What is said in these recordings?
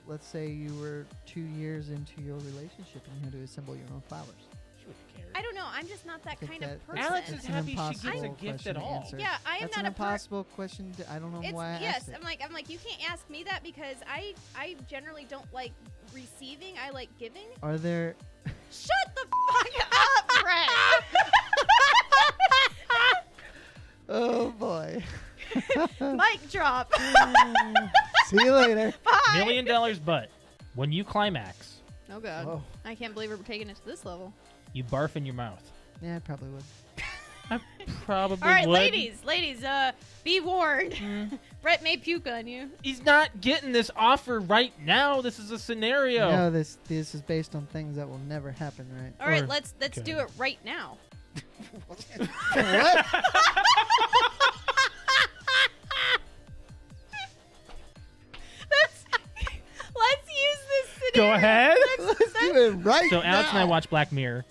let's say you were 2 years into your relationship and you had to assemble your own flowers. I don't know. I'm just not that kind of person. Alex is It's an happy she gets a impossible gift at question to all. answer. Yeah, I am That's not an a impossible question. I don't know why I asked it. I'm like, you can't ask me that because I generally don't like receiving. I like giving. Are there... Shut the fuck up, Brett. Oh, boy. Mic drop. See you later. Bye. $1 million, but when you climax, Oh, God. Oh. I can't believe we're taking it to this level. you barf in your mouth. Yeah, I probably would. I probably All right, would. ladies, be warned. Brett may puke on you. He's not getting this offer right now. This is a scenario. No, this is based on things that will never happen, right? All right, Or- let's okay. do it right now. What? Let's use this Go scenario. ahead. Let's do it right So now. Alex and I watched Black Mirror.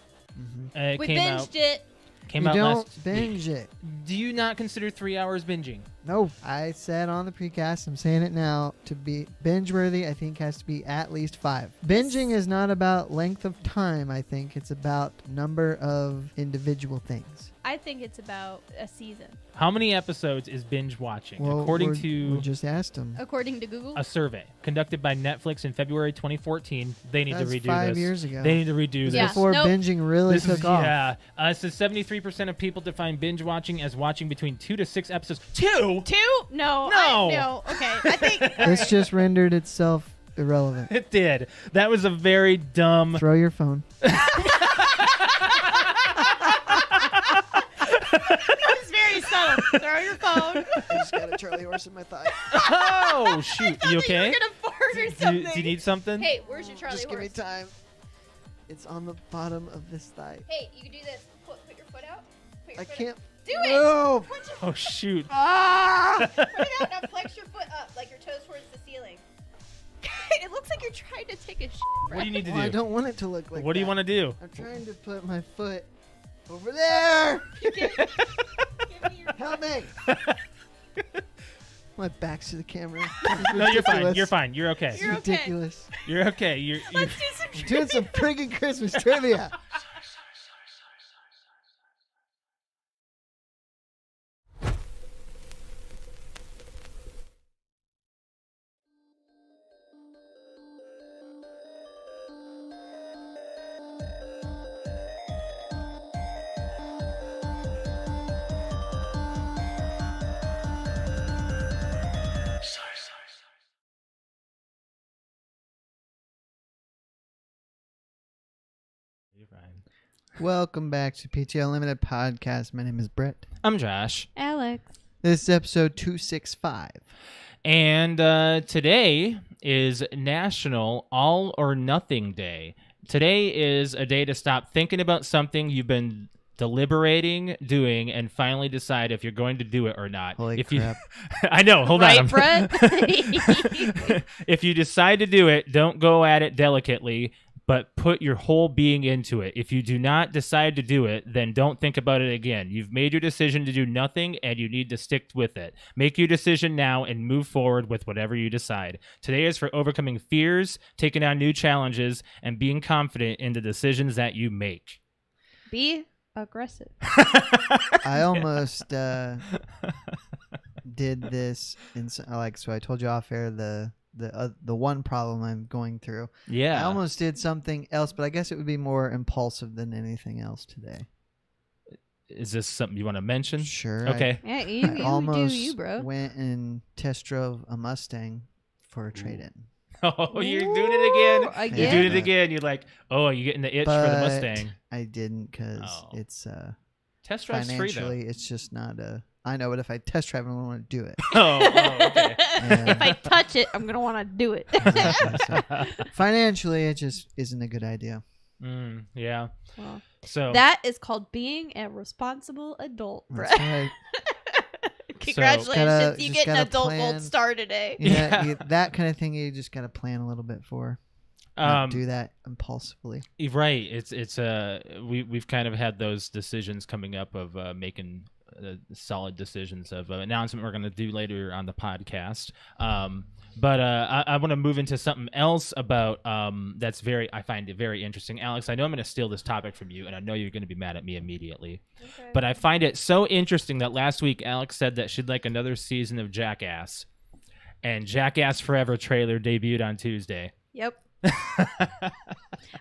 It We came binged out. it. Came You out don't last binge week. it. Do you not consider 3 hours binging? No, I said on the precast, I'm saying it now, to be binge-worthy, I think has to be at least 5. Binging is not about length of time, I think. It's about number of individual things. I think it's about a season, How many episodes is binge watching? Well, According we to just asked him. according to Google. a survey conducted by Netflix in February 2014, they need That's to redo 5 this. years ago. They need to redo Yeah. this. Before Nope. binging really This took is, off. yeah. It says 73% of people define binge watching as watching between 2 to 6 episodes. 2? 2? No. No. No. Okay. I think. This just rendered itself irrelevant. It did. That was a very dumb. Throw your phone. That was very subtle. Throw your phone. I just got a Charlie horse in my thigh. Oh, shoot. You okay? You're gonna fart or Do something. you need something? Hey, where's your Charlie Just give me horse? time. It's on the bottom of this thigh. Hey, you can do this. Put your foot out. Put your I foot can't. Out. Do it. No! Put your Oh, shoot. Ah! Put it out. Now flex your foot up like your toes towards the ceiling. It looks like you're trying to take a shit. What do you need to Well, I do? don't want it to look like What do you want to do? I'm trying to put my foot over there. Give me your Help me. My back's to the camera. No, you're fine. You're fine. You're okay. It's You're okay. ridiculous. You're okay. Let's do some I'm doing some friggin' Christmas trivia. You're fine. Welcome back to PTO Unlimited podcast. My name is Brett. I'm Josh. Alex. This is episode 265. And today is National All or Nothing Day. Today is a day to stop thinking about something you've been deliberating doing and finally decide if you're going to do it or not. Holy if crap. You, I know. Hold Right, on. Brett? If you decide to do it, don't go at it delicately, but put your whole being into it. If you do not decide to do it, then don't think about it again. You've made your decision to do nothing, and you need to stick with it. Make your decision now and move forward with whatever you decide. Today is for overcoming fears, taking on new challenges, and being confident in the decisions that you make. Be aggressive. I almost did this so I told you off air the one problem I'm going through. Yeah. I almost did something else, but I guess it would be more impulsive than anything else today. Is this something you want to mention? Sure. Okay. Yeah, I you almost do you, bro. went and test drove a Mustang for a trade-in. Oh, you're doing it again. Ooh, You're again? doing it again. You're like, oh, you're getting the itch for the But Mustang. I didn't because Oh. it's Test drive's free, though. financially it's just not a. I know, but if I test drive, I don't want to do it. Oh, okay. If I touch it, I'm gonna want to do it. Exactly. So, financially, it just isn't a good idea. Yeah. Well, So that is called being a responsible adult, Brett. That's right. Congratulations, Gotta- you just get an gotta adult plan. gold star today. Yeah. That kind of thing you just got to plan a little bit for. Not do that impulsively. right. It's we've kind of had those decisions coming up of making solid decisions of an announcement we're going to do later on the podcast. But I want to move into something else about I find it very interesting. Alex, I know I'm going to steal this topic from you, and I know you're going to be mad at me immediately. Okay. But I find it so interesting that last week Alex said that she'd like another season of Jackass. And Jackass Forever trailer debuted on Tuesday. Yep.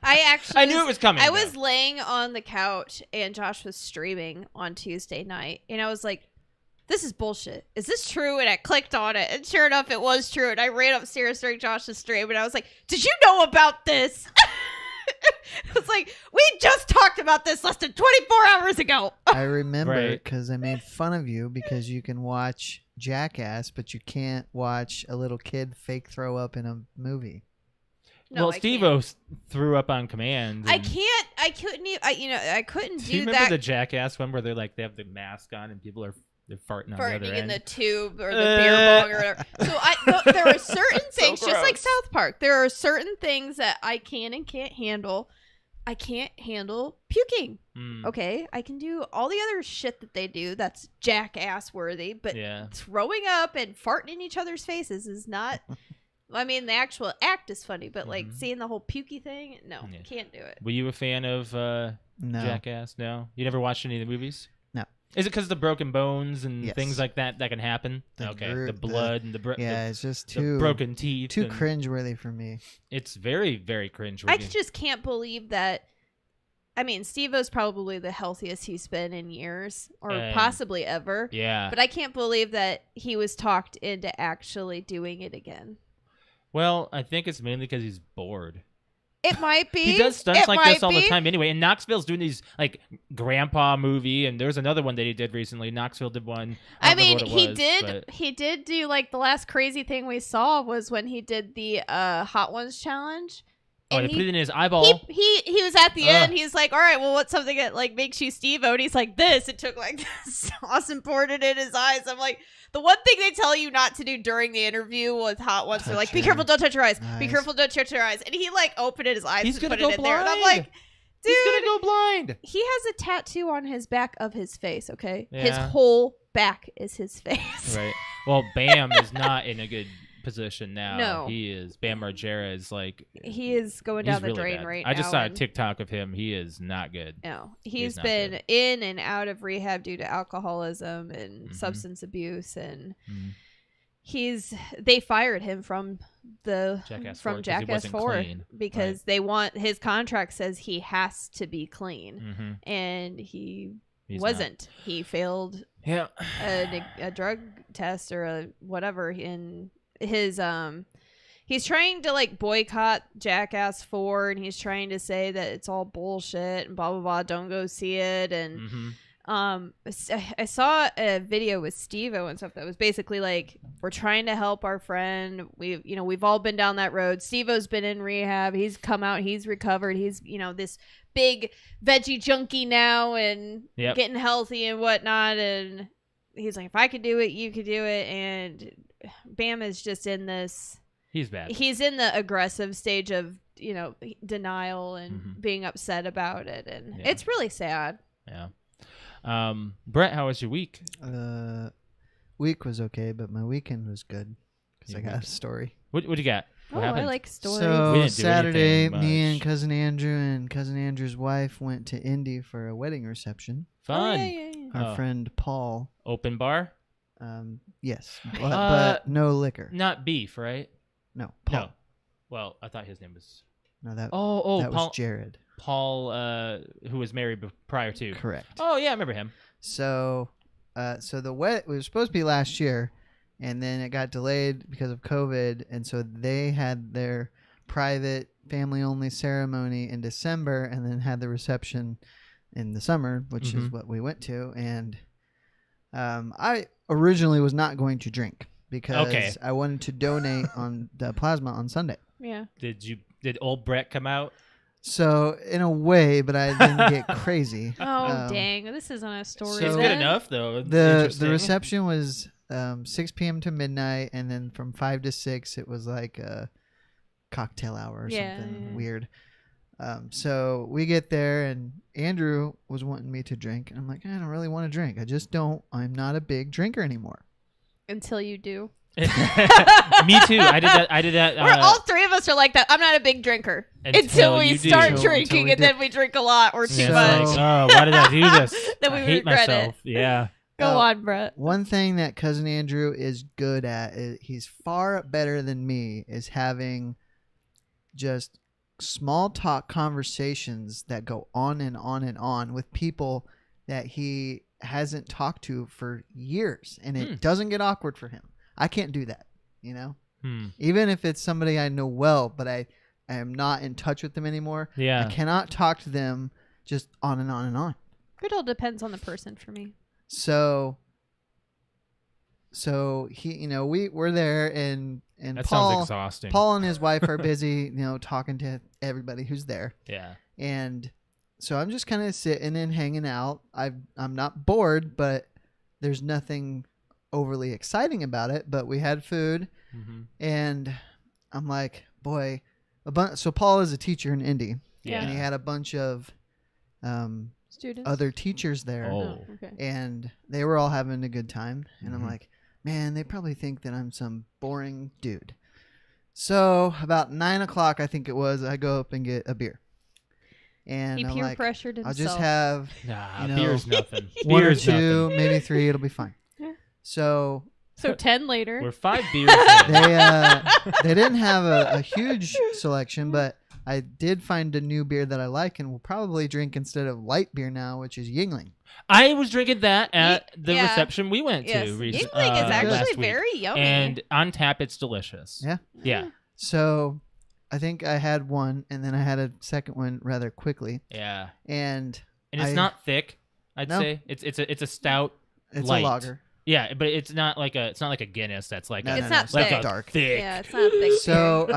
I knew it was coming. I was laying on the couch and Josh was streaming on Tuesday night, and I was like, this is bullshit. Is this true? And I clicked on it, and sure enough, it was true. And I ran upstairs during Josh's stream, and I was like, did you know about this? It was like, we just talked about this less than 24 hours ago. I remember Right. because I made fun of you because you can watch Jackass, but you can't watch a little kid fake throw up in a movie. No, well, I Steve-O can't. threw up on command. I and- can't. I couldn't. I couldn't Do do you remember that. the Jackass one where they have the mask on and people are they're farting on the Farting other in end? the tube or the beer bong or whatever. So there are certain things, just like gross. South Park. There are certain things that I can and can't handle. I can't handle puking. Mm, Okay, I can do all the other shit that they do. That's jackass worthy, but yeah. throwing up and farting in each other's faces is not. I mean, the actual act is funny, but like Mhm. seeing the whole pukey thing, no, Yeah. can't do it. Were you a fan of No. Jackass? No? You never watched any of the movies? No. Is it because of the broken bones and Yes. things like that can happen? The Okay. gr- The the- blood and Yeah, it's just the too broken teeth. too and cringeworthy for me. It's very, very cringe. I just can't believe that. I mean, Steve-O's probably the healthiest he's been in years, or And- possibly ever. Yeah. But I can't believe that he was talked into actually doing it again. Well, I think it's mainly because he's bored. It might be. He does stunts It like might this all the be. time anyway. And Knoxville's doing these like grandpa movie, and there's another one that he did recently. Knoxville did one. I don't mean, remember what it was, but- he did do like the last crazy thing we saw was when he did the Hot Ones challenge. Oh, And they put it in his eyeball. he was at the Ugh. end. He's like, all right, well, what's something that like makes you Steve-O? And he's like, this. It took like this sauce and poured it in his eyes. I'm like, the one thing they tell you not to do during the interview with Hot Ones, they're like, be Touch careful, your don't touch your eyes. Be eyes. careful, don't touch your eyes. And he like opened his eyes He's and gonna put go it in there. And I'm blind. like, dude, He's gonna go blind. he has a tattoo on his back of his face, okay? His Yeah. whole back is his face. Right. Well, Bam is not in a good position now. No. He is. Bam Margera is like. He is going he's down the really drain bad. right I just now. saw a and- TikTok of him. He is not good. No, He's he's not been good. in and out of rehab due to alcoholism and Mhm. substance abuse, and Mhm. they fired him from Jackass 4 'cause he Jackass wasn't 4 clean. because they want his contract says he has to be clean, Mm-hmm. and he He's wasn't. He failed Not. Yeah. a drug test or a whatever in his he's trying to like boycott Jackass 4, and he's trying to say that it's all bullshit and blah blah blah, don't go see it. And Mm-hmm. I saw a video with Steve-O and stuff that was basically like, we're trying to help our friend. We've all been down that road. Steve-O's been in rehab. He's come out. He's recovered. He's, this big veggie junkie now and Yep. getting healthy and whatnot. And he's like, if I could do it, you could do it. And Bam is just in this. He's bad. He's in the aggressive stage of, denial and Mhm. being upset about it. And Yeah. it's really sad. Yeah. Brett, how was your week? Week was okay, but my weekend was good because Your I got a weekend. story. What you got? What I happened? like stories. We So didn't do Saturday, anything me and much. cousin Andrew and cousin Andrew's wife went to Indy for a wedding reception. Fun. Yeah. Our Oh. friend Paul, Open bar? yes, but no liquor. Not beef, right? No, Paul. No. Well, I thought his name was. No, that Oh, that Paul. was Jared. Paul, who was married prior to. Correct. Oh yeah, I remember him. So, the it was supposed to be last year, and then it got delayed because of COVID, and so they had their private family-only ceremony in December, and then had the reception in the summer, which is Mhm. what we went to. And I originally was not going to drink because Okay. I wanted to donate on the plasma on Sunday. Yeah. Did old Brett come out? So in a way, but I didn't get crazy. Oh, dang. This isn't a story. So- It's good enough though. The Interesting. reception was 6 p.m. to midnight, and then from 5 to 6 it was like a cocktail hour or Yeah, something yeah. weird. So we get there, and Andrew was wanting me to drink, and I'm like, I don't really want to drink. I'm not a big drinker anymore. Until you do. Me too. I did that. We're all three of us are like that. I'm not a big drinker until we you do. start Until drinking, we and do. then we drink a lot or too Yeah, much. it's like, oh, why did I do this? Then we I hate regret myself. it. Yeah. Go on, Brett. One thing that Cousin Andrew is good at, he's far better than me, is having just small talk conversations that go on and on and on with people that he hasn't talked to for years, and it doesn't get awkward for him. I can't do that, you know? Even if it's somebody I know well, but I am not in touch with them anymore. Yeah. I cannot talk to them just on and on and on. It all depends on the person for me. So he, you know, we're there, and That Paul, sounds exhausting. Paul and his wife are busy, you know, talking to everybody who's there. Yeah. And so I'm just kind of sitting and hanging out. I'm not bored, but there's nothing overly exciting about it. But we had food, and I'm like, boy, so Paul is a teacher in Indy, Yeah. and he had a bunch of Students. other teachers there. Oh. Okay. And they were all having a good time, and I'm like, man, they probably think that I'm some boring dude. So about 9 o'clock, I think it was, I go up and get a beer, and He I'm peer like, pressured himself. I'll just have Nah, you know, beer's nothing. one or Beer's two, nothing. maybe three, it'll be fine. Yeah. So So 10 later. We're 5 beers in. they didn't have a huge selection, but I did find a new beer that I like, and will probably drink instead of light beer now, which is Yingling. I was drinking that at the yeah. reception we went Yes. to. Yingling is last actually week. very yummy. And on tap, it's delicious. Yeah. Yeah. So I think I had one, and then I had a second one rather quickly, Yeah. and And it's I- not thick. I'd No. say it's a stout. it's light. a lager. Yeah, but it's not like a Guinness that's like No, a, It's no, not it's like thick. a dark. thick. Yeah, it's not big. So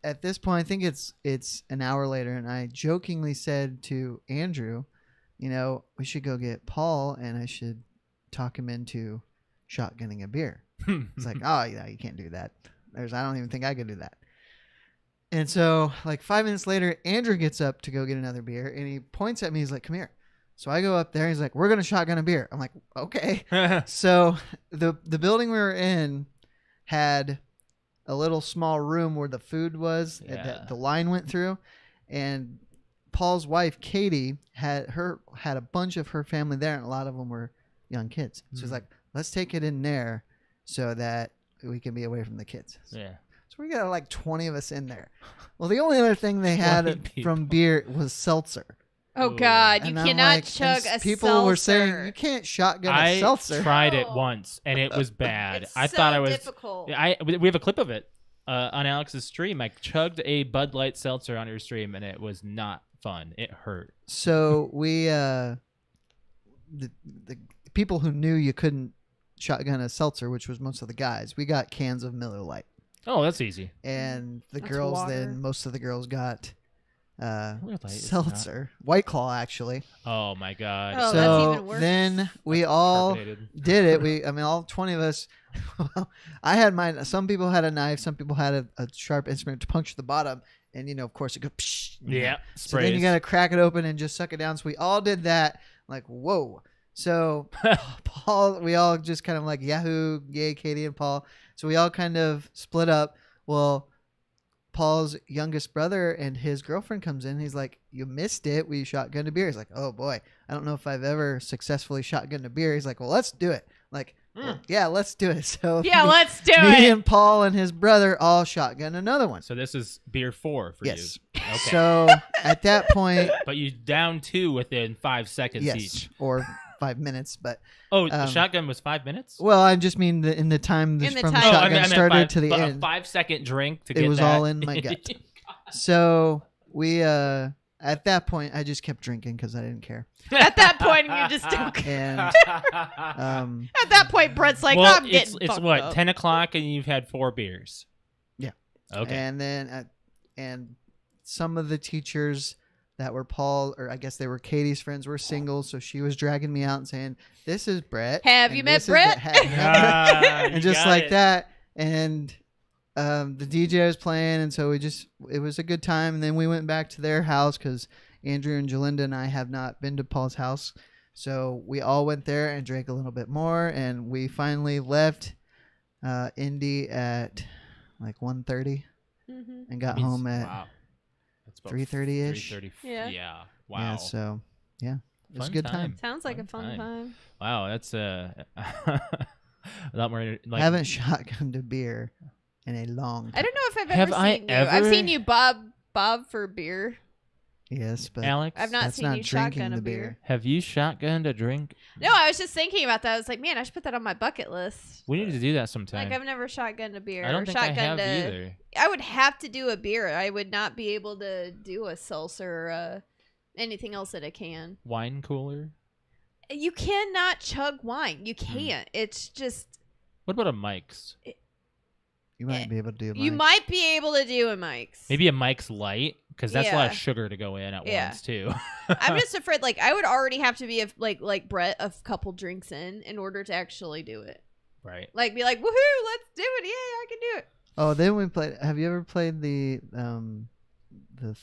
at this point, I think it's an hour later, and I jokingly said to Andrew, you know, we should go get Paul, and I should talk him into shotgunning a beer. It's like, oh, yeah, you can't do that. I don't even think I could do that. And so, like 5 minutes later, Andrew gets up to go get another beer, and he points at me. He's like, "Come here." So I go up there. He's like, "We're gonna shotgun a beer." I'm like, "Okay." So the building we were in had a little small room where the food was that the line went through, and Paul's wife Katie had a bunch of her family there, and a lot of them were young kids. So he's like, "Let's take it in there so that we can be away from the kids." Yeah. So we got like 20 of us in there. Well, the only other thing they 20 had people. from beer was seltzer. Oh, God. You And I'm cannot like, chug and a people seltzer. were saying you can't shotgun a I seltzer. tried it No. once and it was bad. It's I so thought I was. difficult. We have a clip of it on Alex's stream. I chugged a Bud Light seltzer on her stream and it was not fun. It hurt. So we, the people who knew you couldn't shotgun a seltzer, which was most of the guys, we got cans of Miller Lite, Oh, that's easy. and the That's girls water. then most of the girls got Miller Lite is seltzer, White Claw actually. Oh my god. Oh, so that's even worse. then we all Carbonated. did it. All 20 of us. I had mine. Some people had a knife. Some people had a sharp instrument to puncture the bottom, and of course, it goes. Psh, Yeah. So then you got to crack it open and just suck it down. So we all did that. Like, whoa. So Paul, we all just kind of like Yahoo, yay, Katie and Paul. So we all kind of split up. Well, Paul's youngest brother and his girlfriend comes in. He's like, "You missed it. We shotgunned a beer." He's like, "Oh boy, I don't know if I've ever successfully shotgunned a beer." He's like, "Well, let's do it." Like, well, yeah, let's do it. So Yeah, let's do me it. and Paul and his brother all shotgun another one. So this is beer 4 for Yes. you. Okay. So at that point, But you down 2 within 5 seconds yes, each. or 5 minutes, but Oh, the shotgun was 5 minutes? well, I just mean in the time In the from time. the Oh, shotgun I meant started 5, to the but end. a 5-second drink to It get was that. all in my gut. So we at that point I just kept drinking because I didn't care. At that point, you just don't care. And At that point, Brett's like, well, I'm getting it's fucked what, up. 10 o'clock and you've had 4 beers. Yeah. Okay. and then and some of the teachers that were Paul, or I guess they were Katie's friends, were single, so she was dragging me out and saying, "This is Brett. Have and you met this is Brett?" and You just got like it. that. And the DJ was playing, and so it was a good time. And then we went back to their house because Andrew and Jalinda and I have not been to Paul's house. So we all went there and drank a little bit more, and we finally left Indy at like 1:30 Mm-hmm. and got home at wow. That's about 3:30-ish. 3:30. Yeah. Yeah. Wow. Yeah, so yeah, it was Fun a good time. Sounds like Fun a fun time. time. Wow, that's a lot more like. I haven't shotgunned a beer in a long time. I don't know if I've Have ever I seen you. I've ever- seen you bob for beer. Yes, but Alex, I've not that's seen not you drinking shotgun a the beer. beer. have you shotgunned a drink? No, I was just thinking about that. I was like, man, I should put that on my bucket list. We need to do that sometime. Like, I've never shotgunned a beer. I don't or think I have shotgunned either. I would have to do a beer. I would not be able to do a seltzer or anything else in a can. Wine cooler. You cannot chug wine. You can't. It's just What about a Mike's? you might be able to do. you mine. might be able to do a Mike's. Maybe a Mike's Light, because that's a lot of Yeah. sugar to go in at Yeah. once too. I'm just afraid. Like, I would already have to be like Brett a couple drinks in order to actually do it. Right. Like, be like, woohoo, let's do it. Yeah, I can do it. Oh, then we played. Have you ever played the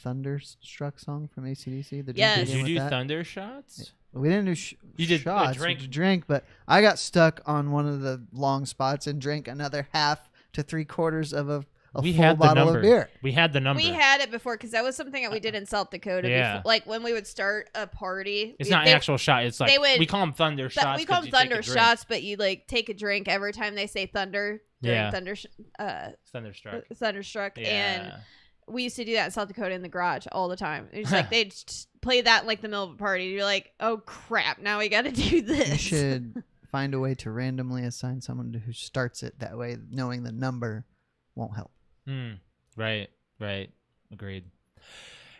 Thunderstruck song from AC/DC? The Yes. drinking Did game you with do that? thunder shots? We didn't do You did a shots. drink. We drink, but I got stuck on one of the long spots and drank another half to 3/4 of a We full had the bottle number. of beer. We had the number. We had it before because that was something that we did in South Dakota. Yeah. Before, like when we would start a party. It's not actual shot. It's like they would- we call them thunder shots. We call 'cause them you take a thunder drink. shots, but you like take a drink every time they say thunder during Yeah. Thunderstruck. thunderstruck, Yeah. and we used to do that in South Dakota in the garage all the time. It was like they'd just play that in like the middle of a party. You're like, oh crap, now we got to do this. You should find a way to randomly assign someone who starts it. That way, knowing the number won't help. Right. Agreed.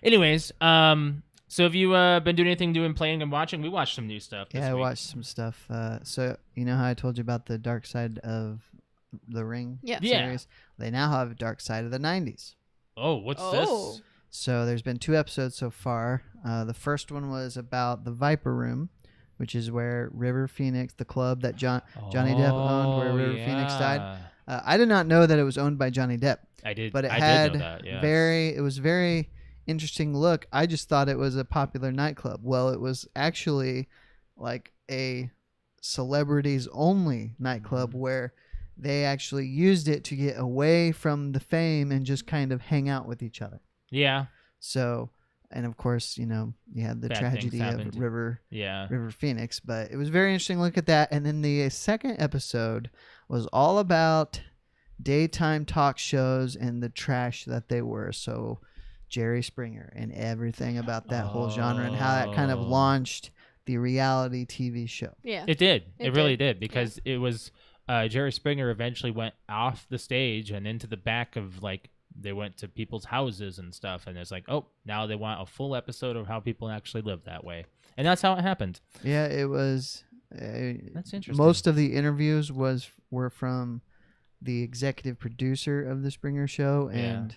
Anyways, so have you been doing anything, playing and watching? We watched some new stuff this Yeah, I week. watched some stuff. So you know how I told you about the Dark Side of the Ring Yeah. series? They now have Dark Side of the 90s. Oh, what's Oh. this? So there's been 2 episodes so far. The first one was about the Viper Room, which is where River Phoenix, the club that Johnny Depp owned, where River Phoenix died. I did not know that it was owned by Johnny Depp, I did. but it I had did know that. Yeah. it was very interesting look. I just thought it was a popular nightclub. Well, it was actually like a celebrities only nightclub where they actually used it to get away from the fame and just kind of hang out with each other. Yeah. So, and of course, you know, you had the Bad tragedy things happened. of River Yeah. Phoenix, but it was very interesting look at that. And then the second episode was all about daytime talk shows and the trash that they were. So Jerry Springer and everything about that whole genre and how that kind of Oh. launched the reality TV show. Yeah. It did. It It really did. did because it was Jerry Springer eventually went off the stage and into the back of they went to people's houses and stuff, and it's like, oh, now they want a full episode of how people actually live that way, and that's how it happened. Yeah, it was. That's interesting. Most of the interviews were from the executive producer of the Springer Show, Yeah. and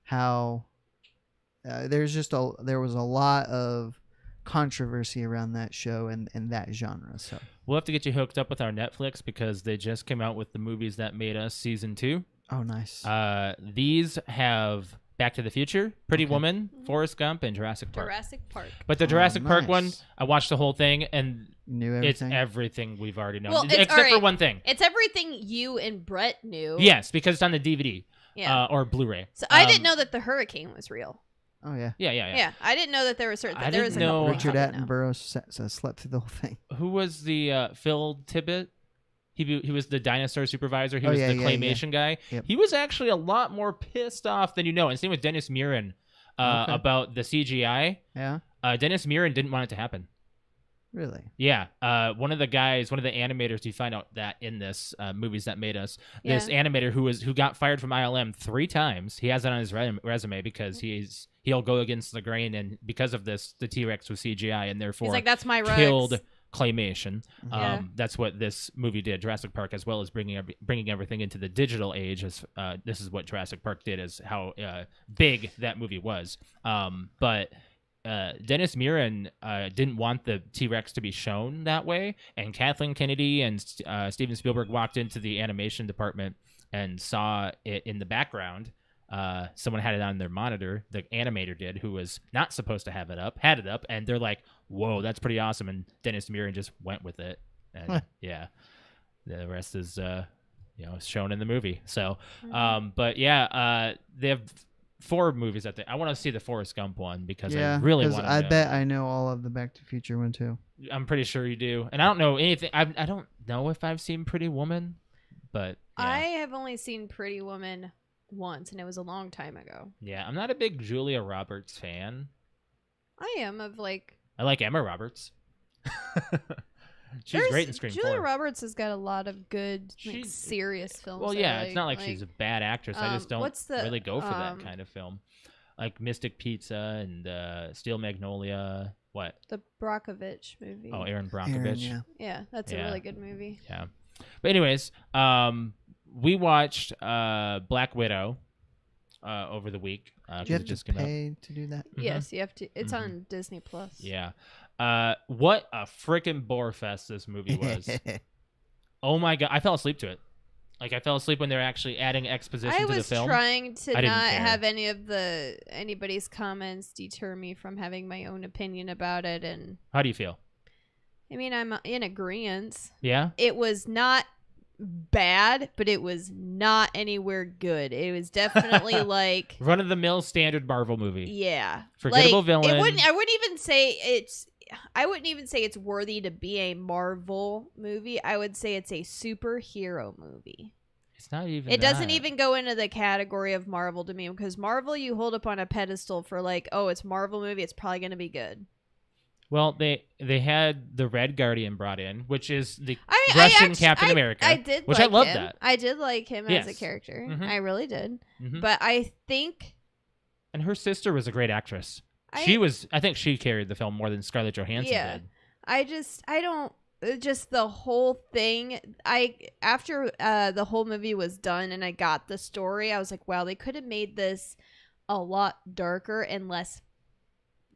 how there was a lot of controversy around that show and that genre. So We'll have to get you hooked up with our Netflix because they just came out with the Movies That Made Us season 2. oh, nice. These have Back to the Future, Pretty Okay. Woman, Forrest Gump, and Jurassic Park. Jurassic Park. But the Oh, Jurassic Park one, nice. I watched the whole thing, and Knew it's everything. everything we've already known, Well, it's- except for alright. one thing. It's everything you and Brett knew. Yes, because it's on the DVD Yeah. or Blu-ray. So I didn't know that the hurricane was real. oh yeah. Yeah. Yeah. I didn't know that there was certain. I there was didn't a couple know- Richard I didn't know. Attenborough slept through the whole thing. Who was the Phil Tippett? He was the dinosaur supervisor. He Oh, was yeah, the yeah, claymation guy. Yep. He was actually a lot more pissed off than you know. And same with Dennis Muren Okay. about the CGI. Yeah. Dennis Muren didn't want it to happen. Really. Yeah, one of the animators, you find out that in this Movies That Made Us, this Yeah. animator who got fired from ILM 3 times. He has it on his resume because he'll go against the grain, and because of this, the T-Rex was CGI, and therefore He's like, that's my Rex. killed claymation. Yeah. That's what this movie did, Jurassic Park, as well as bringing everything into the digital age. As this is what Jurassic Park did, is how big that movie was. But Dennis Muren didn't want the T-Rex to be shown that way, and Kathleen Kennedy and Steven Spielberg walked into the animation department and saw it in the background. Someone had it on their monitor. The animator did, who was not supposed to have it up, had it up, and they're like, "Whoa, that's pretty awesome!" And Dennis Muren just went with it, and yeah, the rest is it's shown in the movie. So, Mhm. but yeah, they have 4 movies. I want to see the Forrest Gump one because I Yeah, really 'cause want to. I bet I know all of the Back to the Future one too. I'm pretty sure you do, and I don't know anything. I don't know if I've seen Pretty Woman, but yeah. I have only seen Pretty Woman once, and it was a long time ago. Yeah, I'm not a big Julia Roberts fan. I am of like. I like Emma Roberts. She's great in Scream Julia 4. Roberts has got a lot of good, like, She's- serious films. Well, I yeah, like. it's not like she's a bad actress. I just don't what's the, really go for that kind of film. Like Mystic Pizza and Steel Magnolia. What? the Brockovich movie. Oh, Aaron Brockovich. Aaron, yeah. Yeah, that's Yeah. a really good movie. Yeah. But anyways, we watched Black Widow over the week. Do you 'Cause have it just to came out. pay to do that? Mhm. Yes, you have to. It's Mhm. on Disney Plus. Yeah. What a freaking bore fest this movie was. Oh my god, I fell asleep to it. Like I fell asleep when they're actually adding exposition I to the was film. trying to I didn't not care. have anybody's comments deter me from having my own opinion about it, and How do you feel? I mean I'm in agreement. Yeah. It was not bad, but it was not anywhere good. It was definitely like Run of the mill standard Marvel movie. yeah, Forgettable like, villain. I wouldn't even say it's worthy to be a Marvel movie. I would say it's a superhero movie. It's not even. It doesn't that. even go into the category of Marvel to me, because Marvel you hold up on a pedestal for like, oh, it's Marvel movie, it's probably going to be good. Well, they had the Red Guardian brought in, which is the I Russian actually- Captain America. I did, which like I love him. that. I did like him as a Yes. character. Mhm. I really did. Mhm. But I think And her sister was a great actress. I think she carried the film more than Scarlett Johansson Yeah. did. I don't just the whole thing. After the whole movie was done and I got the story, I was like, wow, they could have made this a lot darker and less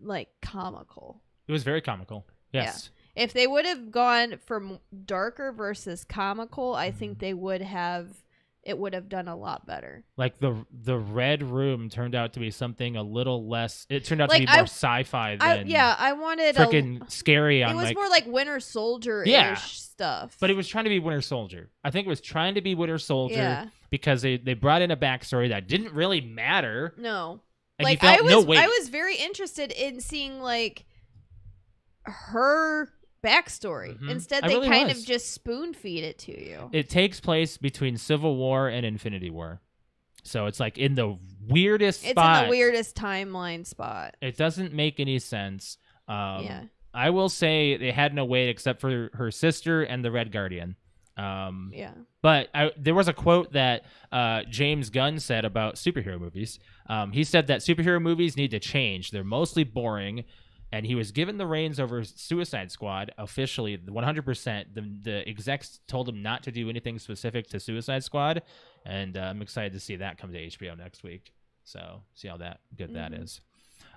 like comical. It was very comical. Yes. If they would have gone from darker versus comical, I Mm-hmm. think it would have done a lot better. Like the Red Room turned out to be something a little less. It turned out to Like, be more sci-fi than I wanted freaking scary. it On was like, more like Winter Soldier-ish Yeah. stuff. but it was trying to be Winter Soldier. I think it was trying to be Winter Soldier Yeah. because they brought in a backstory that didn't really matter. No. And Like you felt I was no weight. I was very interested in seeing like her backstory. Mhm. Instead I they really kind was. of just spoon feed it to you. It takes place between Civil War and Infinity War. So it's like in the weirdest It's spot. in the weirdest timeline spot. It doesn't make any sense. Yeah. I will say they had no weight except for her sister and the Red Guardian. Yeah. But there was a quote that James Gunn said about superhero movies. He said that superhero movies need to change. They're mostly boring. And he was given the reins over Suicide Squad officially, 100%. The execs told him not to do anything specific to Suicide Squad. And I'm excited to see that come to HBO next week. So see how good that is.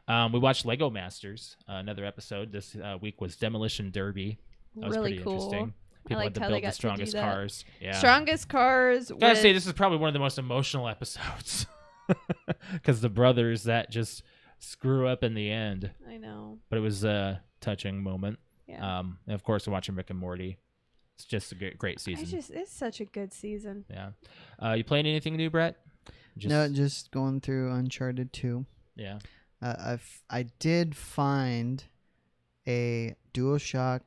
We watched Lego Masters. Another episode this week was Demolition Derby. That was Really pretty cool. interesting. People liked had how to they build got the to do strongest that. cars. Yeah. Strongest cars. Gotta with- say, this is probably one of the most emotional episodes because the brothers that just screw up in the end. I know. But it was a touching moment. Yeah. And of course, we're watching Rick and Morty. It's just a great season. It's such a good season. Yeah. You playing anything new, Brett? No, just going through Uncharted 2. Yeah. I did find a DualShock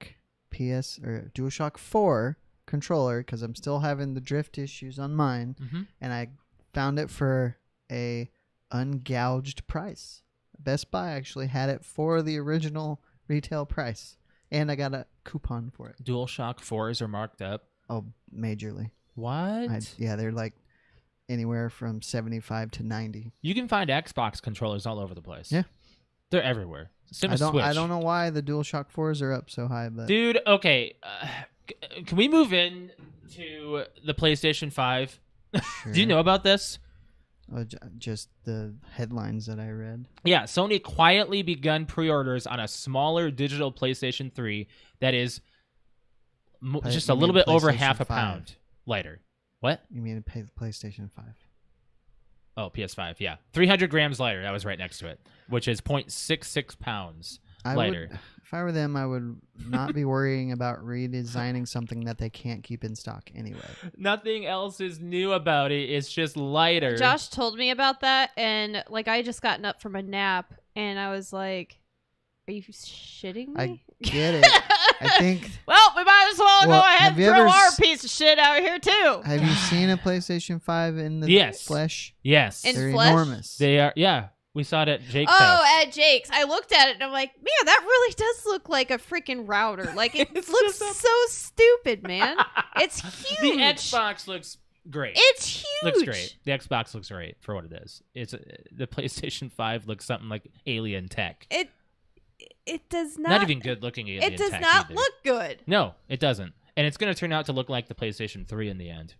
DualShock 4 controller because I'm still having the drift issues on mine, Mm-hmm. and I found it for a ungouged price. Best Buy actually had it for the original retail price, and I got a coupon for it. DualShock 4s are marked up. Oh, majorly. What? Yeah, they're like anywhere from 75 to 90. You can find Xbox controllers all over the place. Yeah. They're everywhere. Same I as don't Switch. I don't know why the DualShock 4s are up so high, but Dude, okay. Can we move in to the PlayStation 5? sure. Do you know about this? Just the headlines that I read. Yeah, Sony quietly begun pre-orders on a smaller digital PlayStation 3 that is just a you little mean bit over PlayStation half a 5. pound lighter. What? You mean to pay the PlayStation 5? Oh, PS5, yeah. 300 grams lighter. That was right next to it, which is 0.66 pounds I lighter. would If I were them, I would not be worrying about redesigning something that they can't keep in stock anyway. Nothing else is new about it. It's just lighter. Josh told me about that, and like I just gotten up from a nap, and I was like, "Are you shitting me?" I get it. I think. Well, we might as well go ahead and have you throw ever our piece of shit out here too. Have you seen a PlayStation 5 in the Yes. flesh? Yes. In They're flesh? enormous. They are. Yeah. We saw it at Jake's Oh, house. at Jake's. I looked at it and I'm like, man, that really does look like a freaking router. Like, it It's looks just so stupid, man. It's huge. The Xbox looks great. It's huge. Looks great. The Xbox looks great for what it is. It's the PlayStation 5 looks something like alien tech. It does not. Not even good looking alien tech. It does not either. look good. No, it doesn't. And it's going to turn out to look like the PlayStation 3 in the end.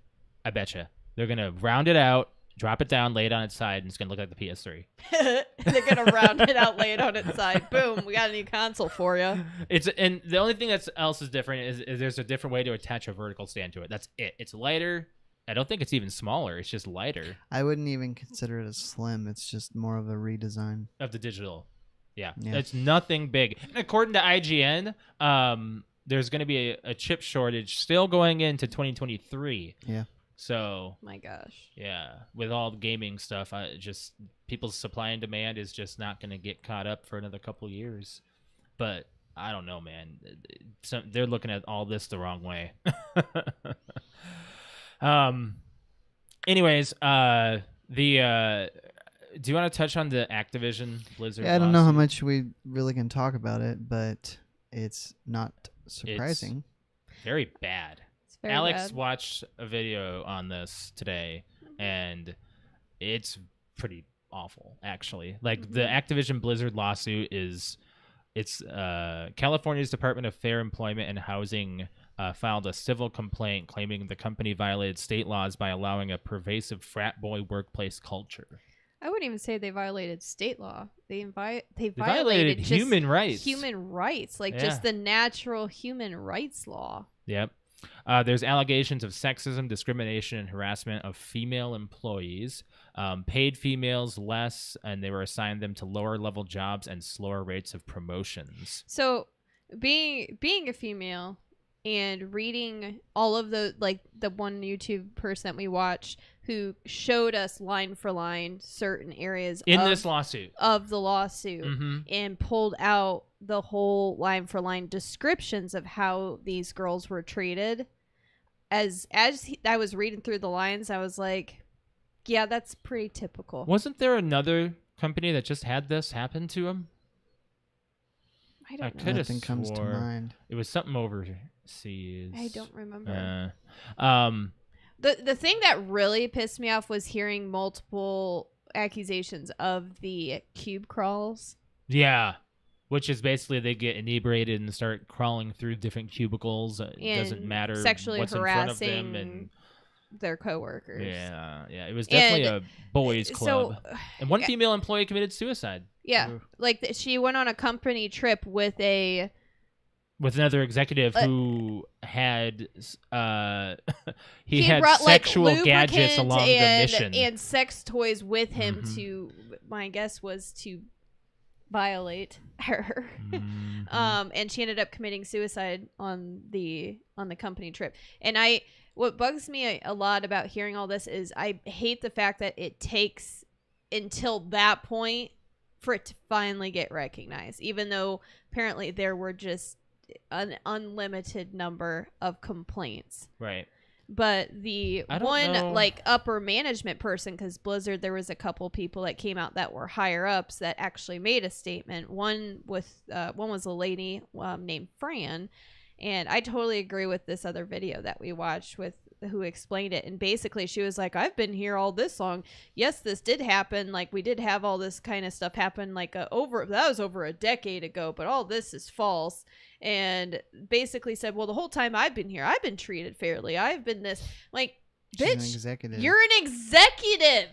I betcha. They're going to round it out, drop it down, lay it on its side, and it's going to look like the PS3. They're gonna round it out, lay it on its side. Boom, we got a new console for you. And the only thing else is different is there's a different way to attach a vertical stand to it. That's it. It's lighter. I don't think it's even smaller. It's just lighter I wouldn't even consider it a slim. It's just more of a redesign. of the digital. Yeah. Yeah. It's nothing big. And according to IGN, there's going to be a chip shortage still going into 2023. Yeah. So, My gosh. yeah, with all the gaming stuff, people's supply and demand is just not going to get caught up for another couple years. But I don't know, man. They're looking at all this the wrong way. Anyways, do you want to touch on the Activision Blizzard? Yeah, I don't know how lawsuit? much we really can talk about it, but it's not surprising. Very bad. It's very Alex bad. watched a video on this today, and it's pretty awful, actually. Like, the Activision Blizzard lawsuit it's California's Department of Fair Employment and Housing filed a civil complaint claiming the company violated state laws by allowing a pervasive frat boy workplace culture. I wouldn't even say they violated state law. They They violated violated just human rights. Human rights, like Yeah. just the natural human rights law. Yep. There's allegations of sexism, discrimination, and harassment of female employees. Paid females less, and they were assigned them to lower level jobs and slower rates of promotions. So, being a female and reading all of the one YouTube person that we watched who showed us line for line certain areas In of this lawsuit. of the lawsuit Mm-hmm. and pulled out the whole line for line descriptions of how these girls were treated. I was reading through the lines, I was like, yeah, that's pretty typical. Wasn't there another company that just had this happen to them? I don't know. could have Nothing comes to swore mind. It was something overseas. I don't remember. The The thing that really pissed me off was hearing multiple accusations of the cube crawls. yeah, which is basically they get inebriated and start crawling through different cubicles. It doesn't And matter sexually what's in front of them, harassing and their coworkers. yeah, it was definitely And a boys' club. So, And one female employee committed suicide. yeah, Oof. like she went on a company trip with With another executive who had he had brought sexual gadgets lubricant along the mission. and sex toys with him Mhm. to, my guess was to violate her. Mhm. And she ended up committing suicide on the company trip. And what bugs me a lot about hearing all this is I hate the fact that it takes until that point for it to finally get recognized, even though apparently there were just an unlimited number of complaints. Right. But the I don't one know. like upper management person, because Blizzard, there was a couple people that came out that were higher ups that actually made a statement. One was a lady named Fran, and I totally agree with this other video that we watched with who explained it. And basically, she was like, "I've been here all this long. Yes, this did happen. Like we did have all this kind of stuff happen. Like that was over a decade ago. But all this is false." And basically said, well, the whole time I've been here, I've been treated fairly. I've been this. Like, She's an bitch, executive. you're an executive.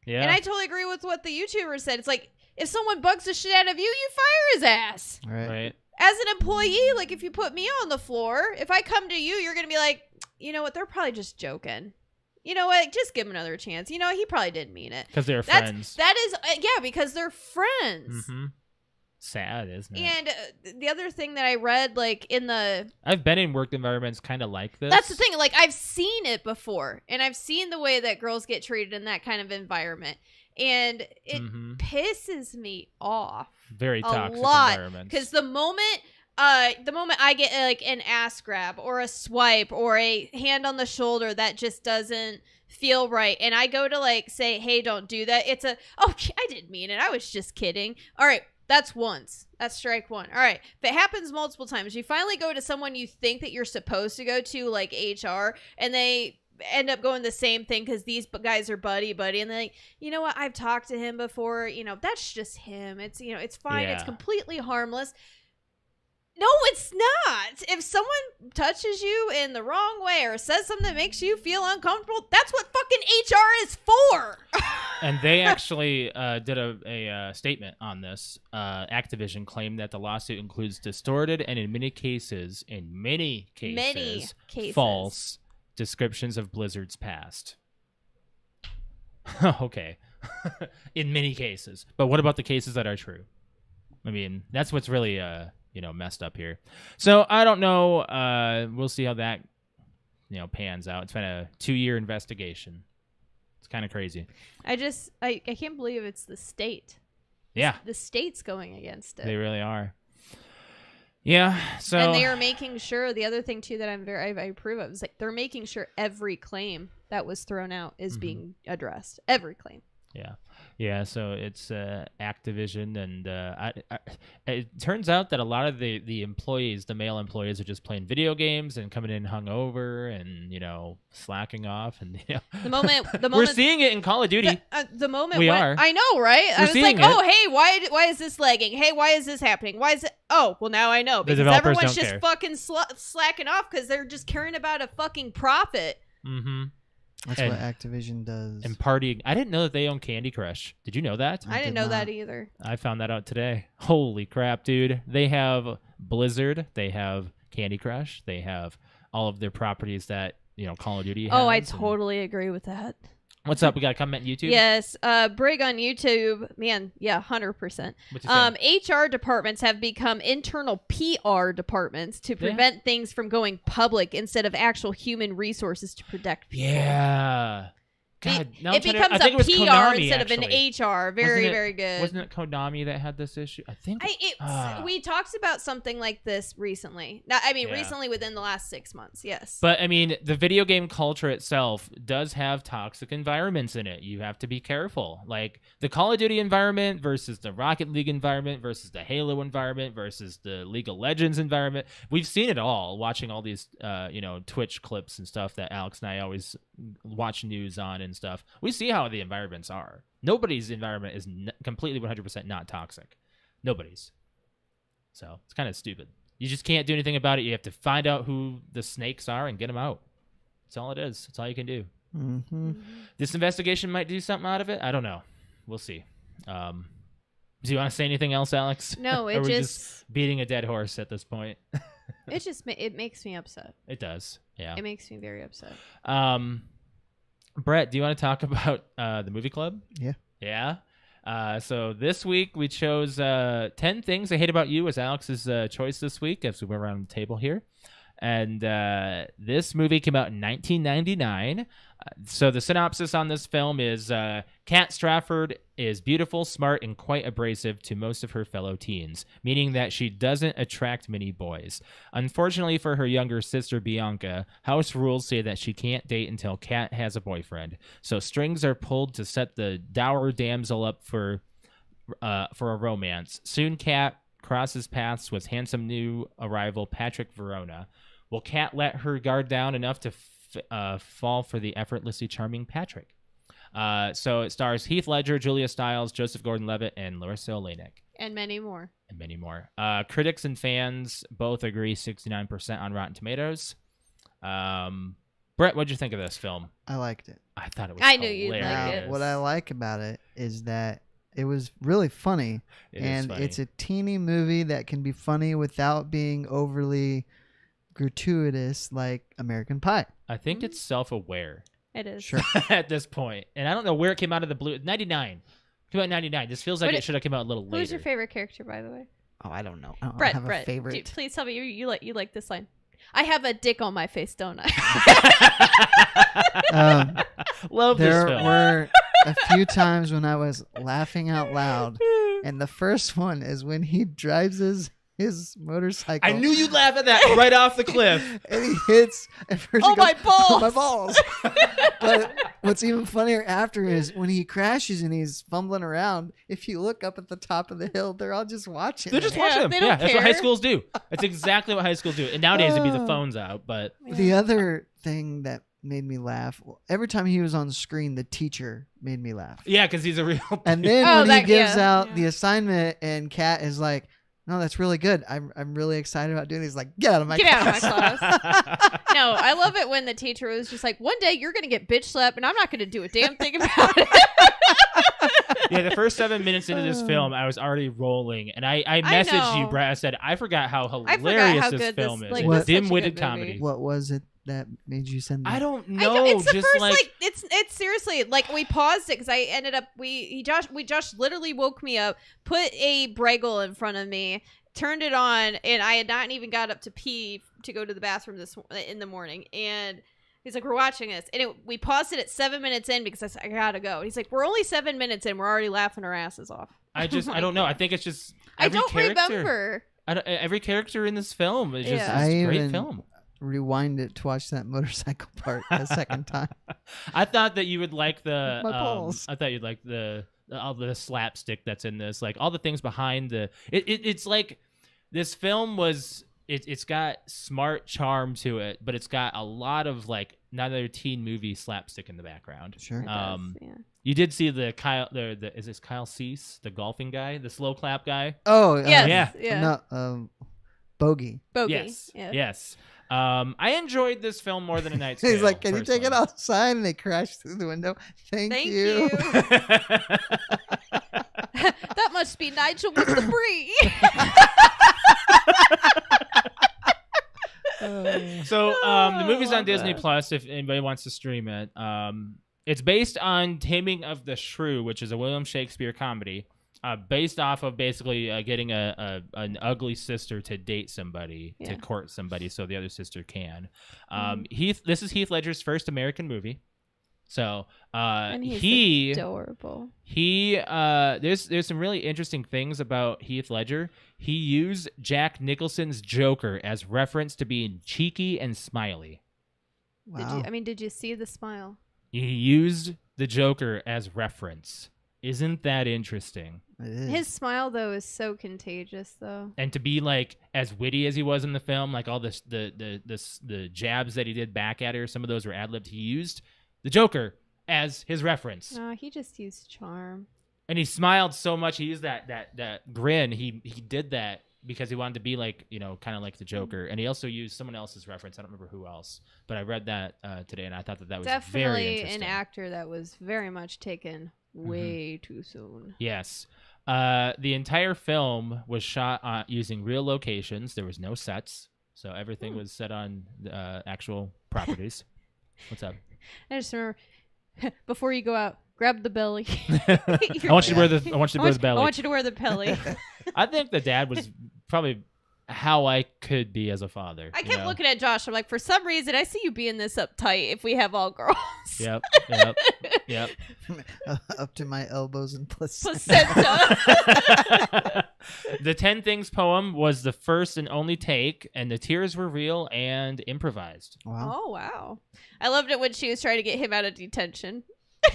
Yeah. And I totally agree with what the YouTuber said. It's like, if someone bugs the shit out of you, you fire his ass. Right. As an employee, like if you put me on the floor, if I come to you, you're going to be like, you know what? They're probably just joking. You know what? Just give him another chance. You know, he probably didn't mean it. Because they're friends. That is, yeah, because they're friends. Mm-hmm. sad, isn't it? And the other thing that I read, like I've been in work environments kind of like this. that's the thing. Like I've seen it before, and I've seen the way that girls get treated in that kind of environment, and it pisses me off. Very toxic a lot, environments. because the moment I get like an ass grab or a swipe or a hand on the shoulder that just doesn't feel right, and I go to like say, hey, don't do that, it's I didn't mean it, I was just kidding. All right, that's once. That's strike one. All right. If it happens multiple times, you finally go to someone you think that you're supposed to go to, like HR, and they end up going the same thing because these guys are buddy, and they're like, you know what? I've talked to him before. That's just him. It's, it's fine. Yeah. It's completely harmless. No, it's not. If someone touches you in the wrong way or says something that makes you feel uncomfortable, that's what fucking HR is for. And they actually did a statement on this. Activision claimed that the lawsuit includes distorted and in many cases, false descriptions of Blizzard's past. Okay. In many cases. But what about the cases that are true? I mean, that's what's really messed up here. So I don't know. We'll see how that pans out. It's been a 2-year investigation. It's kind of crazy. I can't believe it's the state. Yeah, the state's going against it. They really are. Yeah. So and they are making sure. The other thing too that I approve of is like they're making sure every claim that was thrown out is being addressed. Every claim. Yeah, so it's Activision, and it turns out that a lot of the employees, the male employees, are just playing video games and coming in hungover and slacking off, and the moment we're seeing it in Call of Duty. The moment we are. I know, right? I was like, oh, hey, why is this lagging? Hey, why is this happening? Why is it? Oh, well, now I know because everyone's just fucking slacking off because they're just caring about a fucking profit. Mm-hmm. That's what Activision does. And partying. I didn't know that they own Candy Crush. Did you know that? I didn't know that either. I found that out today. Holy crap, dude. They have Blizzard. They have Candy Crush. They have all of their properties that, Call of Duty has. Oh, I totally agree with that. What's up? We got a comment on YouTube? Yes. Brig on YouTube. Man, yeah, 100%. HR departments have become internal PR departments to prevent things from going public instead of actual human resources to protect people. Yeah. God, it becomes a PR Konami, instead of an HR. Very good. Wasn't it Konami that had this issue? I think. We talked about something like this recently. Recently within the last 6 months, yes. But, the video game culture itself does have toxic environments in it. You have to be careful. Like, the Call of Duty environment versus the Rocket League environment versus the Halo environment versus the League of Legends environment. We've seen it all, watching all these, Twitch clips and stuff that Alex and I always watch news on and stuff. We see how the environments are. Nobody's environment is completely 100% not toxic. Nobody's. So it's kind of stupid. You just can't do anything about it. You have to find out who the snakes are and get them out. That's all it is. That's all you can do. Mm-hmm. This investigation might do something out of it. I don't know. We'll see. Do you want to say anything else, Alex? No, it just beating a dead horse at this point. It makes me upset. It does. Yeah. It makes me very upset. Brett, do you want to talk about the movie club? Yeah. Yeah. So this week we chose 10 Things I Hate About You as Alex's choice this week as we went around the table here. And this movie came out in 1999. So the synopsis on this film is Kat Strafford is beautiful, smart, and quite abrasive to most of her fellow teens, meaning that she doesn't attract many boys. Unfortunately for her younger sister, Bianca, house rules say that she can't date until Kat has a boyfriend. So strings are pulled to set the dour damsel up for a romance. Soon Kat crosses paths with handsome new arrival Patrick Verona. Will Kat let her guard down enough to fall for the effortlessly charming Patrick? So it stars Heath Ledger, Julia Stiles, Joseph Gordon-Levitt, and Larissa Oleynik. And many more. Critics and fans both agree 69% on Rotten Tomatoes. Brett, what'd you think of this film? I liked it. I thought it was I knew you'd like it. What I like about it is that it was really funny. It's a teeny movie that can be funny without being overly gratuitous like American Pie. I think it's self-aware. It is. Sure. At this point. And I don't know where it came out of the blue. 99. Came out in 99. This feels like it should have come out a little later. Who's your favorite character, by the way? Oh, I don't know. I don't Brett, have Brett, a favorite. dude, please tell me you like this line. I have a dick on my face, don't I? Love this There film. were a few times when I was laughing out loud, and the first one is when he drives his motorcycle. I knew you'd laugh at that right off the cliff. And he hits. At first Oh, he goes, my balls! "Oh, my balls!" But what's even funnier after is when he crashes and he's fumbling around. If you look up at the top of the hill, they're all just watching. They're just it. watching them. they don't Yeah, that's what high care. schools do. That's exactly what high schools do. And nowadays it'd be the phones out, but The other thing that made me laugh, every time he was on screen, the teacher made me laugh. yeah, because he's a real. And then Oh, when he that- gives yeah. out the assignment and Kat is like, "No, that's really good. I'm really excited about doing it." He's like, "Get out of my Get out of my class." class. No, I love it when the teacher was just like, one day you're going to get bitch slapped and I'm not going to do a damn thing about it. Yeah, the first 7 minutes into this film, I was already rolling, and I messaged you, know. Brett. I said I forgot how I hilarious forgot how this good film this, is. like, What- this is such a Dim-witted good movie. comedy. What was it that made you send that? I don't I know. know, it's the just first like it's seriously like we paused it because I ended up Josh literally woke me up, put a Bregel in front of me, turned it on, and I had not even got up to pee to go to the bathroom in the morning, and he's like, "We're watching this," and we paused it at 7 minutes in because I said, "I gotta go." And he's like, "We're only 7 minutes in, we're already laughing our asses off." I don't know. I think it's just I every don't character, remember. every character in this film is just Yeah. it's a I great even- film. Rewind it to watch that motorcycle part a second time. I thought that you would like the My balls. I thought you'd like the all the slapstick that's in this, like all the things behind the it's like this film was it's got smart charm to it, but it's got a lot of like another teen movie slapstick in the background. Sure. It does, Um, yeah. You did see the is this Kyle Cease, the golfing guy, the slow clap guy? Oh, Yes, yeah. yeah. No, Bogey. Oh, Bogey. Yes. Yeah. Yes. I enjoyed this film more than A Knight's He's Tale, like, "Can you take it personally. outside?" And they crash through the window. Thank Thank you. you. That must be Nigel with the brie. So the movie's on love Disney that. Plus if anybody wants to stream it. It's based on Taming of the Shrew, which is a William Shakespeare comedy, based off of basically getting an ugly sister to date somebody, to Yeah. court somebody, so the other sister can. This is Heath Ledger's first American movie. So And he's he adorable. there's some really interesting things about Heath Ledger. He used Jack Nicholson's Joker as reference to being cheeky and smiley. Wow. Did you see the smile? He used the Joker as reference. Isn't that interesting? It is. His smile though is so contagious though. And to be like as witty as he was in the film, like all the jabs that he did back at her, some of those were ad-libbed. He used the Joker as his reference. No, he just used charm. And he smiled so much. He used that grin. He did that because he wanted to be like, kind of like the Joker. And he also used someone else's reference. I don't remember who else, but I read that today, and I thought that was very Definitely interesting. an actor that was very much taken way too soon. Yes. The entire film was shot using real locations. There was no sets, so everything was set on actual properties. What's up? I just remember before you go out, grab the belly. I want you to wear the belly. I want you to wear the belly. I think the dad was probably how I could be as a father. I kept looking at Josh. I'm like, for some reason, I see you being this uptight if we have all girls. Yep. Up to my elbows in placenta. Placenta. The 10 Things poem was the first and only take, and the tears were real and improvised. Wow. Oh, wow. I loved it when she was trying to get him out of detention.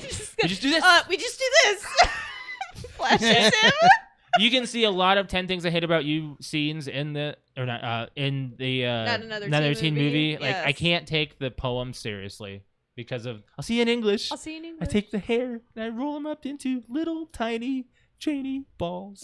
We just do this. We just do this. Flashes him. You can see a lot of 10 Things I Hate About You scenes in the Not Another Teen Movie. Like, Yes. I can't take the poem seriously because of I'll see you in English. I'll see you in I English. take the hair and I roll them up into little tiny chainy balls.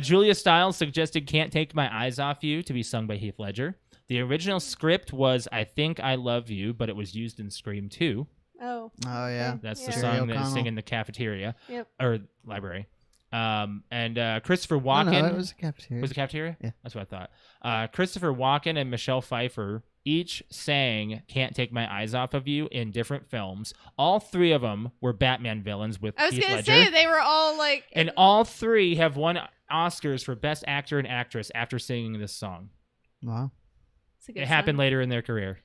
Julia Stiles suggested Can't Take My Eyes Off You to be sung by Heath Ledger. The original script was I Think I Love You, but it was used in Scream 2. Oh. Oh, yeah. That's Yeah. the Jerry song that is O'Connell. sing in the cafeteria Yep. or library. And Christopher Oh, Walken. no, it was a cafeteria. Was it cafeteria? Yeah. That's what I thought. Christopher Walken and Michelle Pfeiffer each sang "Can't Take My Eyes Off of You" in different films. All three of them were Batman villains with I was Heath gonna Ledger. say they were all like, And all three have won Oscars for Best Actor and Actress after singing this song. Wow. it's a good It happened song. later in their career.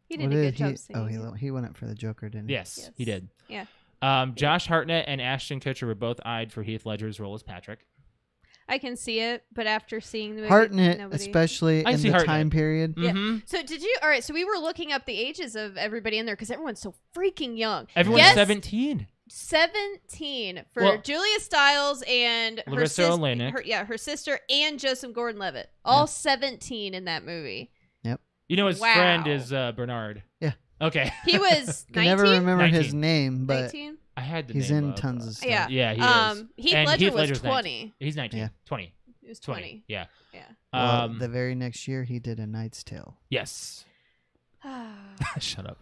He did What a good he? job singing. Oh, he went up for the Joker, didn't he? Yes, he did. Yeah. Josh Hartnett and Ashton Kutcher were both eyed for Heath Ledger's role as Patrick. I can see it, but after seeing the movie, Hartnett, nobody... especially I in see the Hartnett. time period. Yeah. Mm-hmm. So did you? All right. So we were looking up the ages of everybody in there because everyone's so freaking young. Everyone's Yes, 17. 17 for Well, Julia Stiles and Larissa Olenek. her sister, and Joseph Gordon-Levitt, all 17 in that movie. You know his Wow. friend is Bernard. Yeah. Okay. He was I can never 19. remember his 19. name, but 19. I had the he's name in of, tons of stuff. Yeah. Yeah, he is. Heath And Ledger Heath was Ledger's 20. He's 19. Yeah. 20. He was 20. 20. Yeah. Yeah. Well, the very next year, he did A Knight's Tale. Yes. Shut up.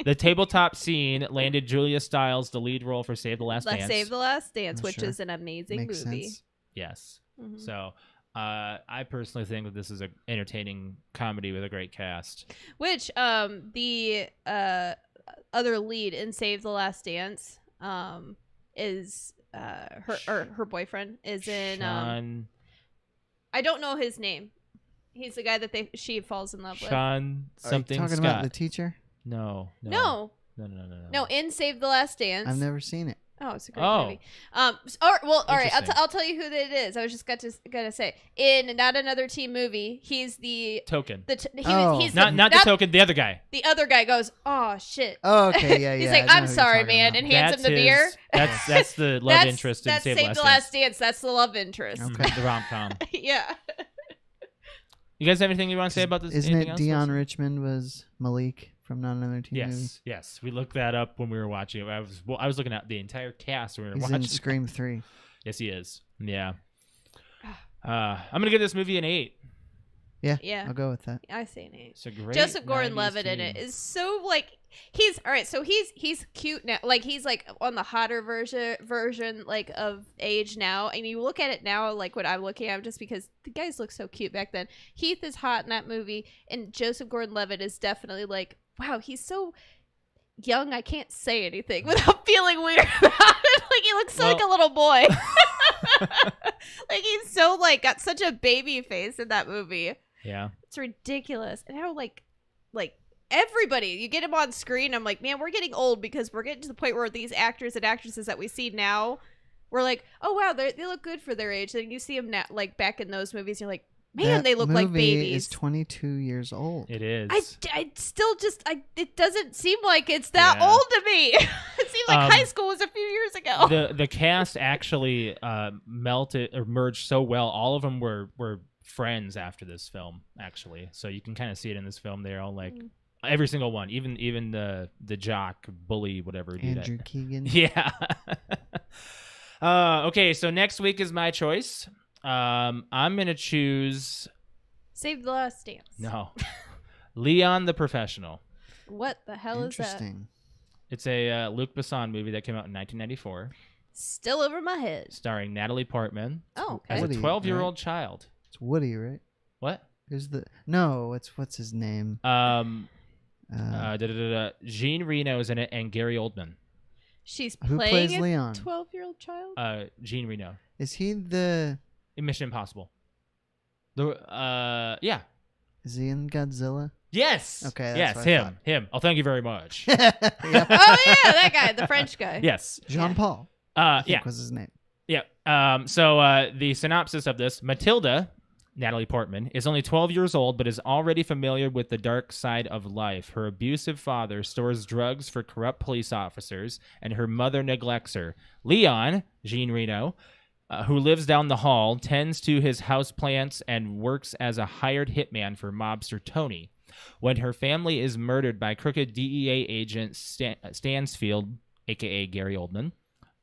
The tabletop scene landed Julia Stiles the lead role for Save the Last Let's Dance. Save the Last Dance, Oh, which sure. is an amazing Makes movie. sense. Yes. Mhm. So I personally think that this is an entertaining comedy with a great cast. Which the other lead in Save the Last Dance is her boyfriend is in Sean, I don't know his name. He's the guy that she falls in love with. Sean Are you something talking Scott. about the teacher? No. No. No, in Save the Last Dance. I've never seen it. Oh, it's a great Oh. movie. All right. Interesting. I'll tell you who that is. I was just gonna say in Not Another Teen Movie. He's the Token. he's Not the token, the other guy. the other guy goes, oh shit. Oh, okay, yeah, He's yeah. like, I know I'm who you're sorry, talking man, about. and hands him the beer. That's the love That's- interest in that's Save Save the Last Dance. Dance. That's the love interest. Okay. The rom-com. Yeah. You guys have anything you want to say about this? Isn't Anything it else? Dion Richmond was Malik from Not Another Teen Movie? Yes. We looked that up when we were watching it. I was looking at the entire cast when we were He's watching. in Scream 3. Yes, he is. Yeah. I'm gonna give this movie an 8. Yeah. I'll go with that. I say an 8. It's a great. Joseph 90s Gordon-Levitt in teen. it is so like he's all right. So he's cute now. Like he's like on the hotter version like of age now. And you look at it now, like what I'm looking at, just because the guys look so cute back then. Heath is hot in that movie, and Joseph Gordon-Levitt is definitely like, wow, he's so young. I can't say anything without feeling weird about it. Like he looks like a little boy. Like he's so like got such a baby face in that movie. Yeah. It's ridiculous. And how like everybody, you get him on screen, I'm like, man, we're getting old because we're getting to the point where these actors and actresses that we see now, we're like, oh wow, they look good for their age. Then you see them now, like back in those movies, you're like, man, That they look like movie babies. is 22 years old. It is. I still just it doesn't seem like it's that Yeah. old to me. It seems like high school was a few years ago. The cast actually melted or merged so well. All of them were friends after this film, actually. So you can kind of see it in this film. They're all like every single one, even the jock bully, whatever. Andrew Keegan. Yeah. Okay, so next week is my choice. I'm gonna choose Save the Last Dance. Leon the Professional. What the hell is that? Interesting. It's a Luc Besson movie that came out in 1994, Still over my head. starring Natalie Portman Oh, as okay. a Woody, 12-year-old child. It's Woody, right? What? What's his name? Jean Reno is in it, and Gary Oldman. She's Who playing plays a Leon? 12-year-old child. Jean Reno Is he the? in Mission Impossible. Yeah. Is he in Godzilla? Yes. Okay, that's Yes, what I thought. him. Oh, thank you very much. Yeah. Oh yeah, that guy, the French guy. Yes. Jean Paul. I think Yeah. was his name. Yeah. So the synopsis of this: Matilda, Natalie Portman, is only 12 years old, but is already familiar with the dark side of life. Her abusive father stores drugs for corrupt police officers, and her mother neglects her. Leon, Jean Reno, who lives down the hall, tends to his houseplants and works as a hired hitman for mobster Tony. When her family is murdered by crooked DEA agent Stansfield, a.k.a. Gary Oldman,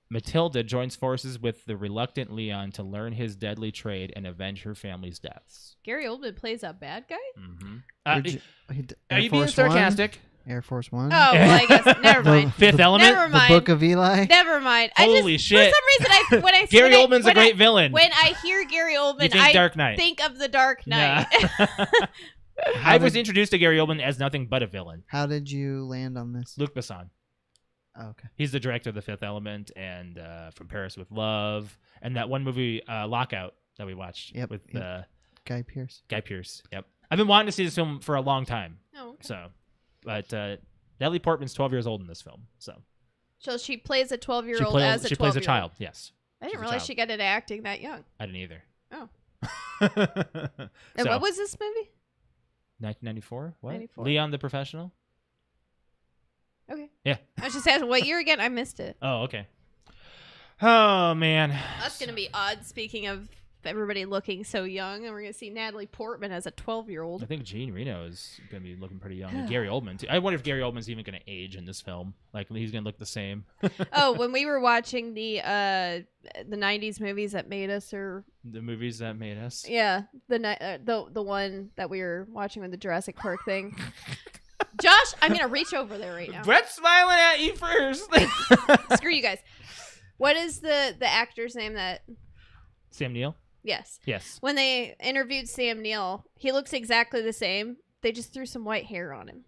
Matilda joins forces with the reluctant Leon to learn his deadly trade and avenge her family's deaths. Gary Oldman plays a bad guy. Mm-hmm. Air Are you being Force One? sarcastic? Air Force One. Oh, well, I guess. Never mind. Fifth Element. Never The mind. Book of Eli. Never mind. Holy shit. For some reason, when I Gary when I- Oldman's a when great I- villain. When I hear Gary You Oldman, think I Dark Knight. think of the Dark Knight. I was introduced to Gary Oldman as nothing but a villain. How did you land on this? Luc Besson. Oh, okay. He's the director of The Fifth Element and From Paris with Love and that one movie Lockout that we watched with Guy Pearce. Guy Pearce. Yep. I've been wanting to see this film for a long time. Oh, okay. So, but Natalie Portman's 12 years old in this film. So she plays a 12-year-old as a 12-year-old. She plays a child. Yes. I didn't realize she got into acting that young. I didn't either. Oh. And And what was this movie? 1994. What? 94. Leon the Professional. Okay. Yeah. I was just asking what year again? I missed it. Oh, okay. Oh man. That's gonna be odd. Speaking of everybody looking so young, and we're gonna see Natalie Portman as a 12-year-old. I think Jean Reno is gonna be looking pretty young. And Gary Oldman too. I wonder if Gary Oldman's even gonna age in this film. Like he's gonna look the same. Oh, when we were watching the 90s movies that made us, or The movies that made us. yeah, the one that we were watching with the Jurassic Park thing. Josh, I'm gonna reach over there right now. Brett's smiling at you first. Screw you guys. What is the actor's name that? Sam Neill. Yes. Yes. When they interviewed Sam Neill, he looks exactly the same. They just threw some white hair on him.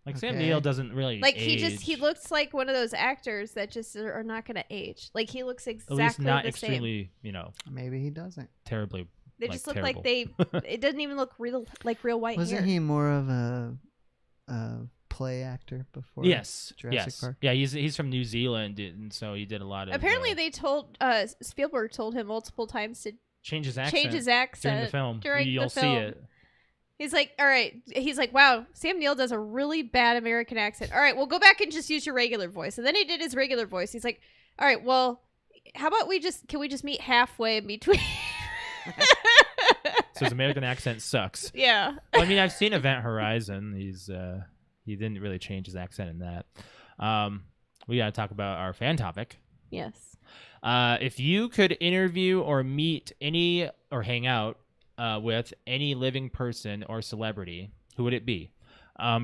Like Sam Okay. Neill doesn't really Like age. he looks like one of those actors that just are not going to age. Like he looks at exactly least not the extremely, same. Maybe he doesn't. terribly. They like, just look terrible. like they. It doesn't even look real, like real white Wasn't hair. he more of a play actor before? Yes. Jurassic yes. Park? Yeah, he's from New Zealand, and so he did a lot of. Apparently, they told Spielberg told him multiple times to change his accent. change his accent during the film. during You'll the see film. it. He's like, all right. He's like, wow, Sam Neill does a really bad American accent. All right, well, go back and just use your regular voice. And then he did his regular voice. He's like, all right, well, how about can we just meet halfway in between? So his American accent sucks. Yeah. Well, I mean, I've seen Event Horizon. He didn't really change his accent in that. We got to talk about our fan topic. Yes. If you could interview or meet or hang out with any living person or celebrity, who would it be?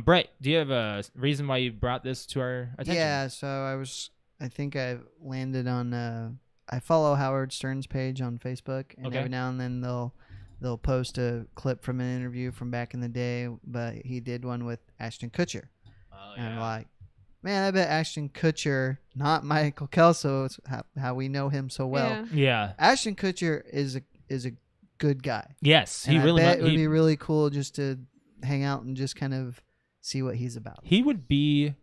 Brett, do you have a reason why you brought this to our attention? Yeah, so I think I landed on I follow Howard Stern's page on Facebook, and Okay. every now and then they'll post a clip from an interview from back in the day, but he did one with Ashton Kutcher. Oh, And I'm yeah. like, man, I bet Ashton Kutcher, not Michael Kelso, it's how we know him so well. Yeah. Yeah. Ashton Kutcher is a good guy. Yes, And he really. I bet it would be really cool just to hang out and just kind of see what he's about. He would be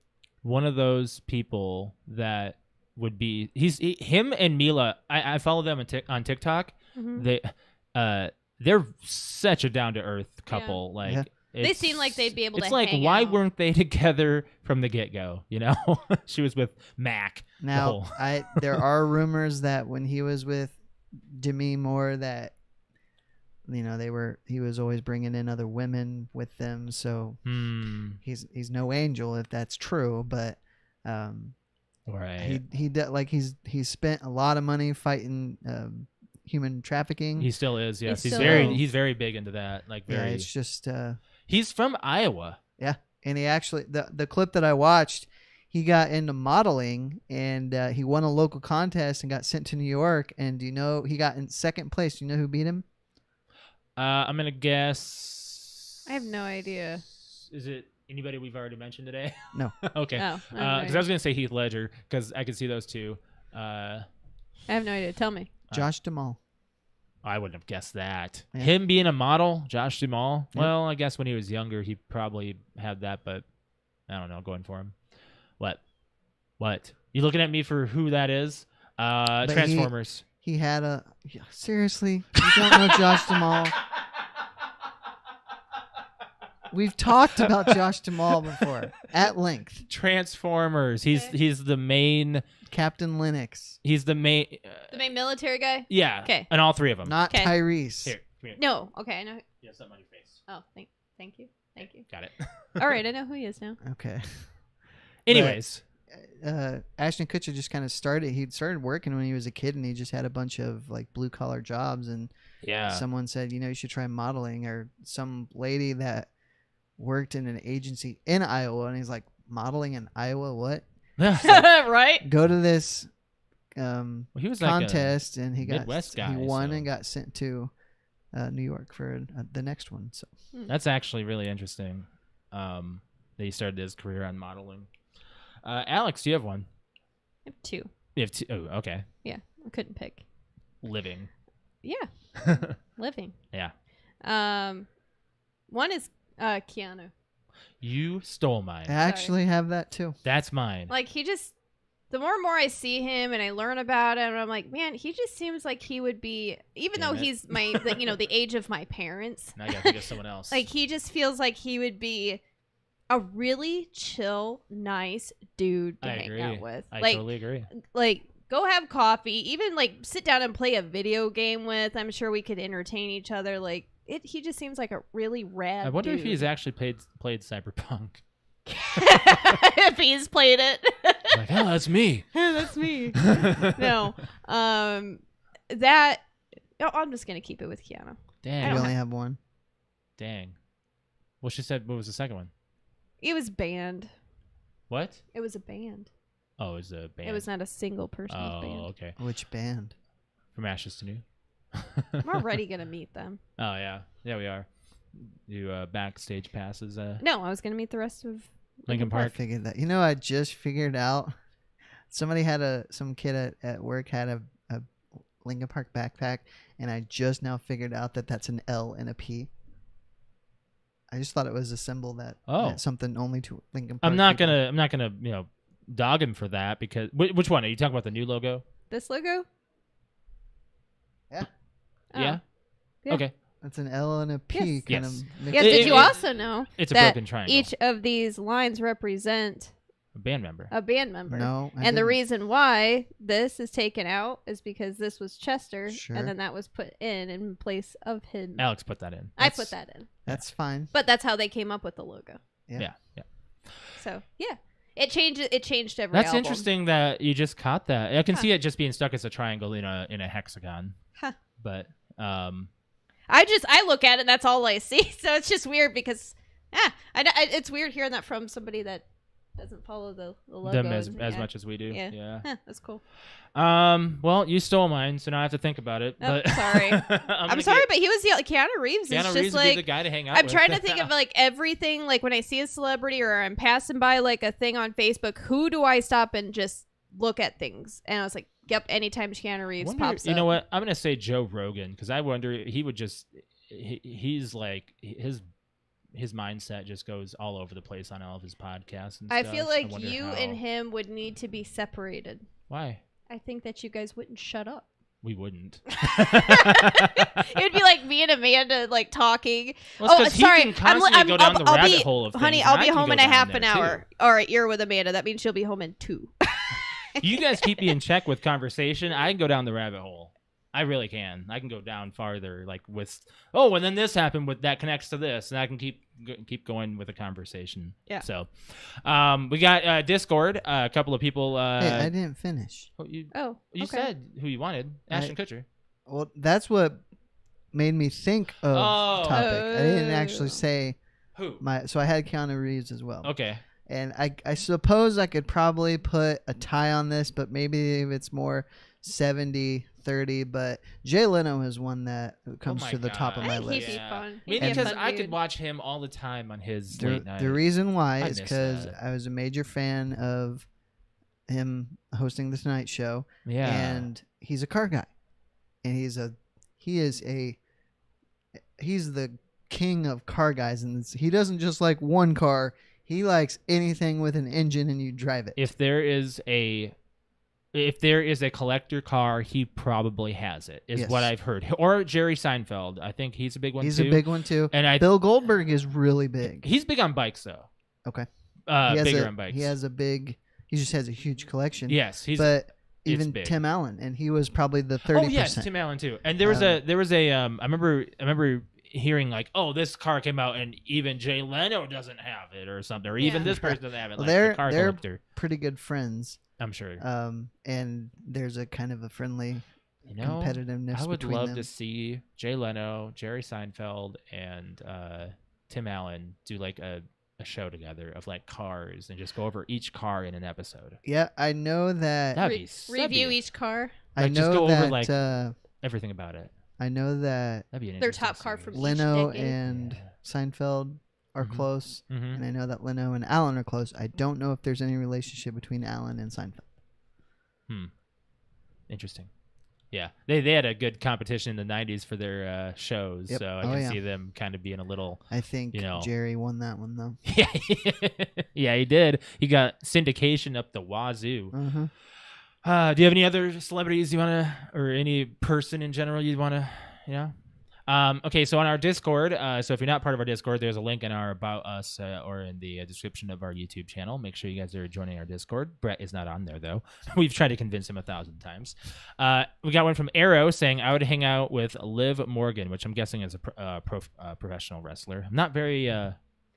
one of those people that would be. Him and Mila. I follow them on TikTok. Mhm. They're such a down to earth couple. Like Yeah. They it's- seem like they'd be able It's to like, hang why out. weren't they together from the get go? You know, she was with Mac. Now, there are rumors that when he was with Demi Moore, that he was always bringing in other women with them. So he's no angel if that's true, but Right. he's spent a lot of money fighting human trafficking. He still is. Yes, He's he's still- he's very big into that. Like yeah, very. it's just He's from Iowa. yeah. And he actually the clip that I watched, he got into modeling and he won a local contest and got sent to New York. And do you know he got in second place? Do you know who beat him? I'm gonna guess. I have no idea. Is it anybody we've already mentioned today? No. Okay. Oh, Because I was gonna say Heath Ledger because I could see those two. I have no idea. Tell me. Josh Duhamel. I wouldn't have guessed that. Yeah. Him being a model, Josh Duhamel. Yep. Well, I guess when he was younger, he probably had that, but I don't know. Going for him. What? You looking at me for who that is? But Transformers. He had seriously, you don't know Josh Duhamel. We've talked about Josh Duhamel before at length. Transformers. He's Okay. he's the main. Captain Linux, He's the main. The main military guy? Yeah. 'Kay. And all three of them. not 'Kay. Tyrese. Here. Come here. No. Okay, I know. Yeah, something on your face. Oh, thank you. Thank you. Got it. All right, I know who he is now. Okay. Anyways. Ashton Kutcher just kind of he'd started working when he was a kid, and he just had a bunch of like blue collar jobs, and Yeah. someone said, you should try modeling, or some lady that worked in an agency in Iowa, and he's like, modeling in Iowa, what? Right? Go to this he was like a contest, and he Midwest guy, he won so- and got sent to New York for the next one. So That's actually really interesting. That he started his career on modeling. Alex, do you have one? I have 2. You have 2. Oh, okay. Yeah, I couldn't pick. Living. Yeah, living. Yeah. One is Keanu. You stole mine. I actually have that too. That's mine. Like, he just, the more and more I see him and I learn about him, I'm like, man, he just seems like he would be, even Damn though it. he's the age of my parents. Now I gotta think of someone else. Like, he just feels like he would be a really chill, nice dude to I hang agree. out with. I like, totally agree. like, go have coffee, even like sit down and play a video game with. I'm sure we could entertain each other. Like, he just seems like a really rad I wonder if dude. he's actually played Cyberpunk. If he's played it. Like, oh, that's me. That's me. No. I'm just gonna keep it with Keanu. Dang. You only have one. Dang. Well, she said, what was the second one? It was band. What? It was a band. Oh, it was a band. It was not a single person's Oh, band. okay. Which band? From Ashes to New. I'm already gonna meet them. Oh, yeah. Yeah, we are. You backstage passes. No, I was gonna meet the rest of Lincoln I Park. figured that. You know, I just figured out. Somebody had some kid at work had a Lincoln Park backpack, and I just now figured out that that's an L and a P. I just thought it was a symbol that meant something only to Lincoln Park. I'm not people. gonna dog him for that because which one are you talking about? The new logo? this logo. Yeah. Oh. Yeah. Yeah. Okay. It's an L and a P Yes. kind Yes. of. mixed Yes, It- did it- you also know It's a that broken triangle. each of these lines represent A band member. a band member? No, I And the didn't. reason why this is taken out is because this was Chester, Sure. and then that was put in place of him. Alex put that in. I put that in, That's fine. but that's how they came up with the logo. Yeah. Yeah. So yeah, it changed. It changed every. That's album. interesting that you just caught that. I can Huh. see it just being stuck as a triangle in a hexagon. Huh. But I look at it, and that's all I see. So it's just weird because it's weird hearing that from somebody that doesn't follow the logo them as yeah. much as we do. Yeah. Yeah. Huh, that's cool. Well, you stole mine, so now I have to think about it. Oh, But sorry. I'm sorry, but he was Keanu Reeves. Keanu Is Reeves just would be the like guy to hang out I'm with. trying to think of like everything. Like when I see a celebrity or I'm passing by like a thing on Facebook, who do I stop and just look at things? And I was like, yep. Anytime Keanu Reeves pops up, you know what? I'm gonna say Joe Rogan because I wonder he would just he's like his mindset just goes all over the place on all of his podcasts and I stuff. feel like wonder you how- and him would need to be separated. Why? I think that you guys wouldn't shut up. We wouldn't. It would be like me and Amanda like talking. Well, it's Oh, 'cause he sorry. can constantly go down the rabbit hole of honey, things, I'll and be I can home go in a down half there, an too. hour. All right, you're with Amanda. That means she'll be home in 2. You guys keep me in check with conversation. I can go down the rabbit hole. I really can. I can go down farther, like with and then this happened with that connects to this, and I can keep going with a conversation. Yeah. So, we got Discord. A couple of people. Hey, I didn't finish. You Oh, you okay. said who you wanted, Ashton Kutcher. Well, that's what made me think of Oh. topic. I didn't Oh. actually say Who? so I had Keanu Reeves as well. Okay. And I suppose I could probably put a tie on this, but maybe if it's more 70-30. But Jay Leno is one that comes my to the top of God. my I think list. he'd be fun. Maybe He'd be a because fun I dude. could watch him all the time on his The, late night. the reason why I is miss because that. I was a major fan of him hosting the Tonight Show, Yeah. and he's a car guy, and he's the king of car guys, and he doesn't just like one car. He likes anything with an engine and you drive it. If there is a collector car, he probably has it. Is Yes. what I've heard. Or Jerry Seinfeld. I think he's a big one He's too. a big one too. And Bill Goldberg is really big. he's big on bikes though. Okay. Bigger on bikes. He just has a huge collection. Yes, but even big. Tim Allen, and he was probably the 30%. Oh yes, Tim Allen too. And there was I remember hearing like, oh, this car came out and even Jay Leno doesn't have it or something, or even Yeah. this person doesn't have it. Well, Like the car they're collector, pretty good friends. I'm sure. And there's a kind of a friendly competitiveness I would between love them. to see Jay Leno, Jerry Seinfeld, and Tim Allen do like a show together of like cars and just go over each car in an episode. Yeah, I know that. That'd be Review each car. I like, know just go that. over like everything about it. I know that That'd be an Their interesting top car series. from each Leno decade. and Seinfeld are Mhm. close, Mhm. and I know that Leno and Alan are close. I don't know if there's any relationship between Alan and Seinfeld. Interesting. Yeah, they had a good competition in the '90s for their shows, Yep. so I Oh, can yeah. see them kind of being a little. I think You know. Jerry won that one though. Yeah, yeah, he did. He got syndication up the wazoo. Uh-huh. Do you have any other celebrities you want to, or any person in general you want to, okay, so on our Discord, so if you're not part of our Discord, there's a link in our About Us or in the description of our YouTube channel. Make sure you guys are joining our Discord. Brett is not on there, though. We've tried to convince him 1,000 times. We got one from Arrow saying, I would hang out with Liv Morgan, which I'm guessing is a professional wrestler. I'm not very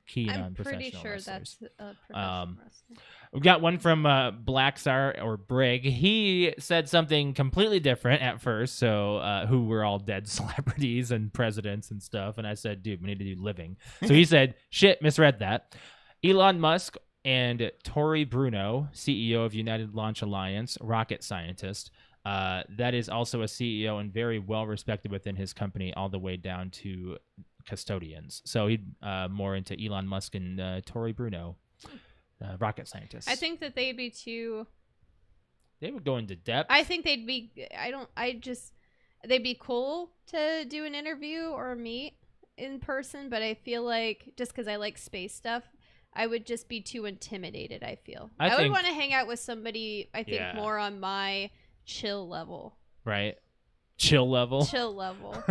keen on I'm professional pretty sure wrestlers. that's a professional wrestler. We got one from Blacksar or Brig. He said something completely different at first. So, who were all dead celebrities and presidents and stuff. And I said, dude, we need to do living. So he said, shit, misread that. Elon Musk and Tory Bruno, CEO of United Launch Alliance, rocket scientist. That is also a CEO and very well respected within his company, all the way down to custodians. So he'd more into Elon Musk and Tory Bruno. Rocket scientists. I think that they'd be too. They would go into depth. I think they'd be. They'd be cool to do an interview or meet in person, but I feel like just because I like space stuff, I would just be too intimidated. I feel. I would want to hang out with somebody. I think more on my chill level. Right. Chill level. Chill level.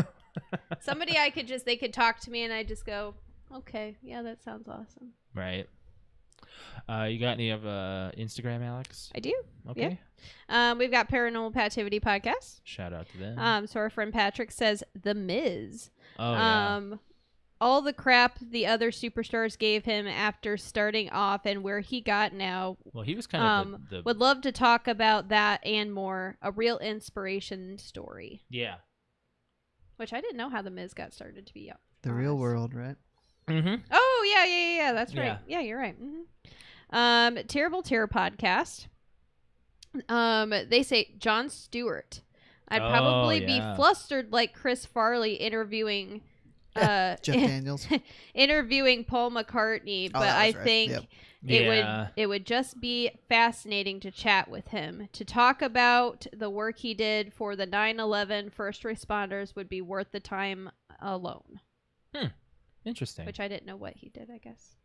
Somebody they could talk to me and I just go, okay, yeah, that sounds awesome. Right. You got any of Instagram, Alex? I do. Okay. Yeah. We've got Paranormal Pativity Podcast. Shout out to them. So our friend Patrick says The Miz. Oh, yeah. All the crap the other superstars gave him after starting off and where he got now. Well, he was kind of the would love to talk about that and more. A real inspiration story. Yeah. Which I didn't know how The Miz got started to be. The real world, right? Mm-hmm. Oh, yeah. That's right. Yeah. Yeah, you're right. Mm-hmm. Terrible Terror Podcast. They say Jon Stewart. I'd probably be flustered like Chris Farley interviewing Jeff Daniels. interviewing Paul McCartney, but I think it would just be fascinating to chat with him. To talk about the work he did for the 9/11 first responders would be worth the time alone. Interesting. Which I didn't know what he did, I guess.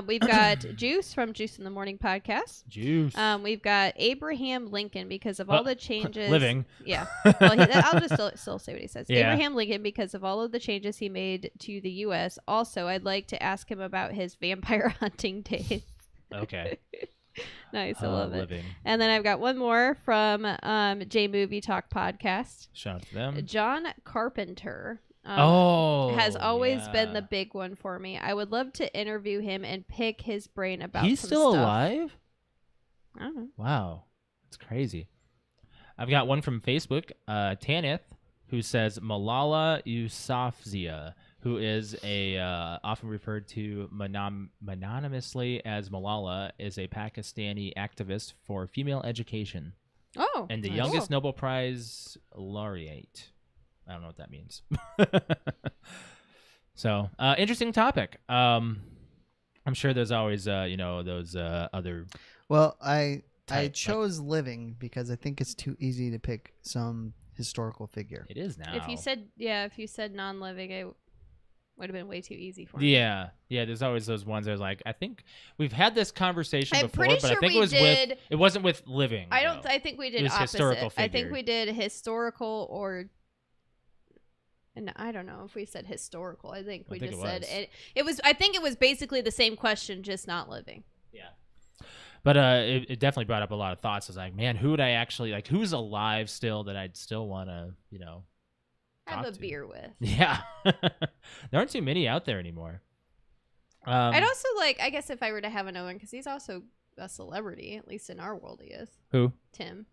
We've got Juice from Juice in the Morning podcast. Juice. We've got Abraham Lincoln because of all the changes. Living. Yeah. Well, I'll just still say what he says. Yeah. Abraham Lincoln because of all of the changes he made to the U.S. Also, I'd like to ask him about his vampire hunting days. Okay. Nice. I love it. And then I've got one more from J Movie Talk podcast. Shout out to them. John Carpenter. Has always been the big one for me. I would love to interview him and pick his brain about He's some still stuff. alive? I don't know. Wow. That's crazy. I've got one from Facebook, Tanith, who says Malala Yousafzai, who is a often referred to mononymously as Malala, is a Pakistani activist for female education. Oh. And the nice. youngest Nobel Prize laureate. I don't know what that means. So, interesting topic. I'm sure there's always, those other. Well, I chose living because I think it's too easy to pick some historical figure. It is now. If you said non-living, it would have been way too easy for me. Yeah. There's always those ones that are like, I think we've had this conversation I'm before, pretty but sure I think we did. It wasn't with living. I think we did It was opposite. historical I think figure. we did historical or. And I don't know if we said historical. I think we just said it was. I think it was basically the same question, just not living. Yeah. But it definitely brought up a lot of thoughts. I was like, man, who would I actually like? Who's alive still that I'd still want to, have a beer with? Yeah. There aren't too many out there anymore. I'd also I guess if I were to have another one, because he's also a celebrity, at least in our world, he is. Who? Tim.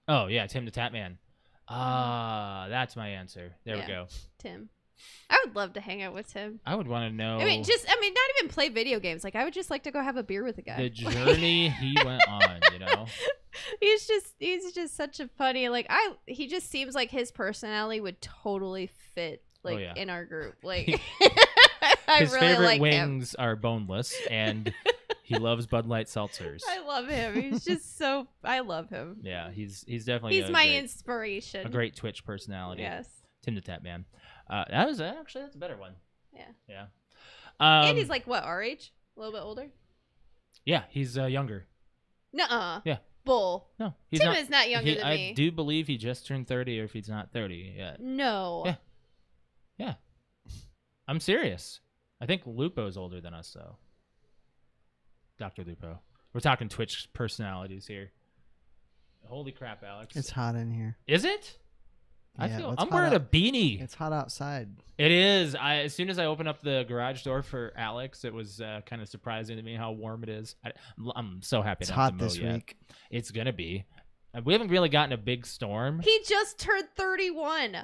Oh yeah, Tim the Tap Man. That's my answer. There we go. Tim. I would love to hang out with Tim. I would want to know. I mean, not even play video games. Like, I would just like to go have a beer with the guy. the journey he went on. he's just such a funny. Like, he just seems like his personality would totally fit in our group. Like, I His really favorite like wings are boneless, and he loves Bud Light seltzers. I love him. He's just so. I love him. Yeah, he's definitely He's inspiration. a great Twitch personality. Yes. Tim the Tap Man. That's a better one. Yeah. Yeah. And he's like what, our age? A little bit older? Yeah, he's younger. Nuh-uh. Yeah. Bull. No, he's Tim not. is not younger than I me. do believe he just turned 30, or if he's not 30 yet. No. Yeah. Yeah. I'm serious. I think Lupo's older than us, though. Dr. Lupo. We're talking Twitch personalities here. Holy crap, Alex. It's hot in here. Is it? Yeah, I'm wearing a beanie. It's hot outside. It is. As soon as I opened up the garage door for Alex, it was kind of surprising to me how warm it is. I'm so happy. It's to have hot to mow this yet. week. It's gonna be. We haven't really gotten a big storm. He just turned 31.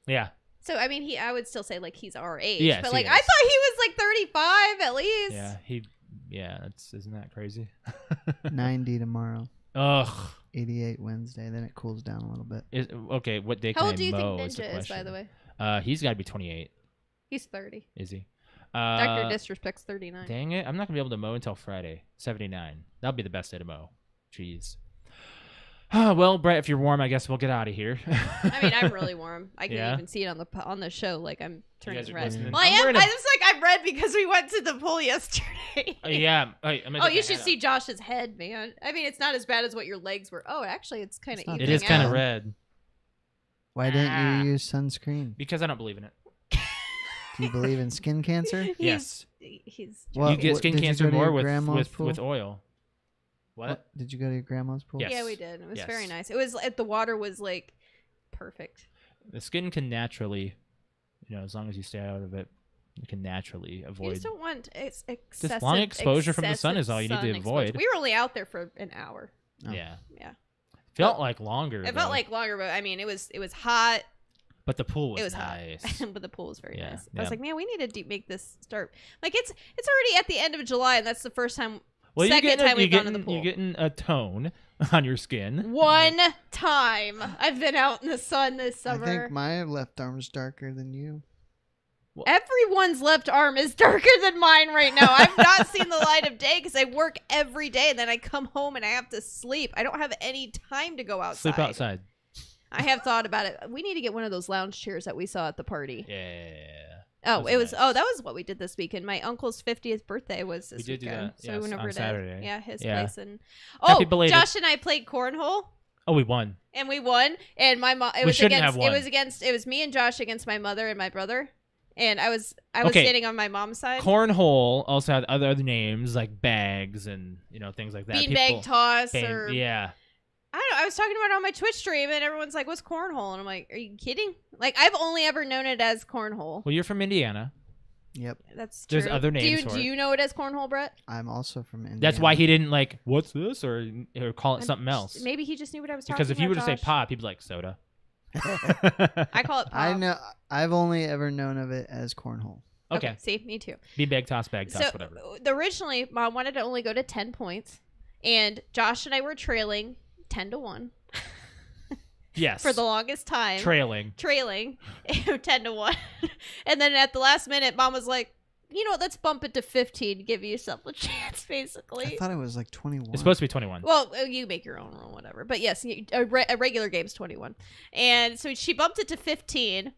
Yeah. So I mean, I would still say like he's our age. Yes, but he like is. I thought he was like 35 at least. Yeah. Isn't that crazy? 90 tomorrow. Ugh. 88 Wednesday. Then it cools down a little bit. Okay, what day How can old do you I mow think is the Ninja is, by question. the way? He's got to be 28. He's 30. Is he? Dr. Disrespect's 39. Dang it. I'm not going to be able to mow until Friday. 79. That'll be the best day to mow. Jeez. Well, Brett, if you're warm, I guess we'll get out of here. I mean, I'm really warm. I can Yeah? even see it on the show. Like I'm turning guys are red. glistening. Well, I I'm am. wearing a- I was like I'm red because we went to the pool yesterday. Yeah. Oh, you should see Josh's head, man. I mean, it's not as bad as what your legs were. Oh, actually, it's kind of It's not evening It is kind of out. red. Why didn't you use sunscreen? Because I don't believe in it. Do you believe in skin cancer? Yes. He's Well, You get skin did you cancer go to more your with grandma's pool? with oil. What? Did you go to your grandma's pool? Yes. Yeah, we did. It was Yes. very nice. It was the water was like perfect. The skin can naturally, as long as you stay out of it, you can naturally You avoid. just don't want excessive. long exposure from the sun is excessive all you need to sun avoid. exposure. We were only out there for an hour. Oh. Yeah. Yeah. Felt like longer. It though. felt like longer, but I mean, it was hot. But the pool was It was nice. hot, but the pool was very Yeah, nice. I yeah. was like, man, we need to make this start. Like it's already at the end of July, and that's the first time. Well, second time we've gone to the pool. You're getting a tone on your skin. One time I've been out in the sun this summer. I think my left arm's darker than you. Everyone's left arm is darker than mine right now. I've not seen the light of day because I work every day. Then I come home and I have to sleep. I don't have any time to go outside. Sleep outside. I have thought about it. We need to get one of those lounge chairs that we saw at the party. Yeah. Oh, Those it are was. nice. Oh, that was what we did this weekend. My uncle's 50th birthday was this We did do weekend, that, so yes, we went over on to Saturday. his Yeah. place and Happy belated. Josh and I played cornhole Oh, we won. and we won. And my mom. It We was shouldn't against. have won. It was me and Josh against my mother and my brother, and I was Okay. standing on my mom's side. Cornhole also had other names like bags and things like that. Beanbag toss or yeah. I don't know. I was talking about it on my Twitch stream, and everyone's like, "What's cornhole?" And I'm like, "Are you kidding?" Like I've only ever known it as cornhole. Well, you're from Indiana. Yep. That's true. There's other names for Do it. you know it as cornhole, Brett? I'm also from Indiana. That's why he didn't what's this or call it something else. Maybe he just knew what I was talking about. Because if you were to say Josh. pop, he'd be like soda. I call it pop. I know. I've only ever known of it as cornhole. Okay. See, me too. Beanbag toss, bag toss, So whatever. originally, Mom wanted to only go to 10 points, and Josh and I were trailing 10-1 Yes. for the longest time. Trailing. 10-1, and then at the last minute, Mom was like, "You know what? Let's bump it to 15. Give yourself a chance." I Basically. thought it was like 21. It's supposed to be 21. Well, you make your own rule, whatever. But yes, a regular game's 21. And so she bumped it to 15.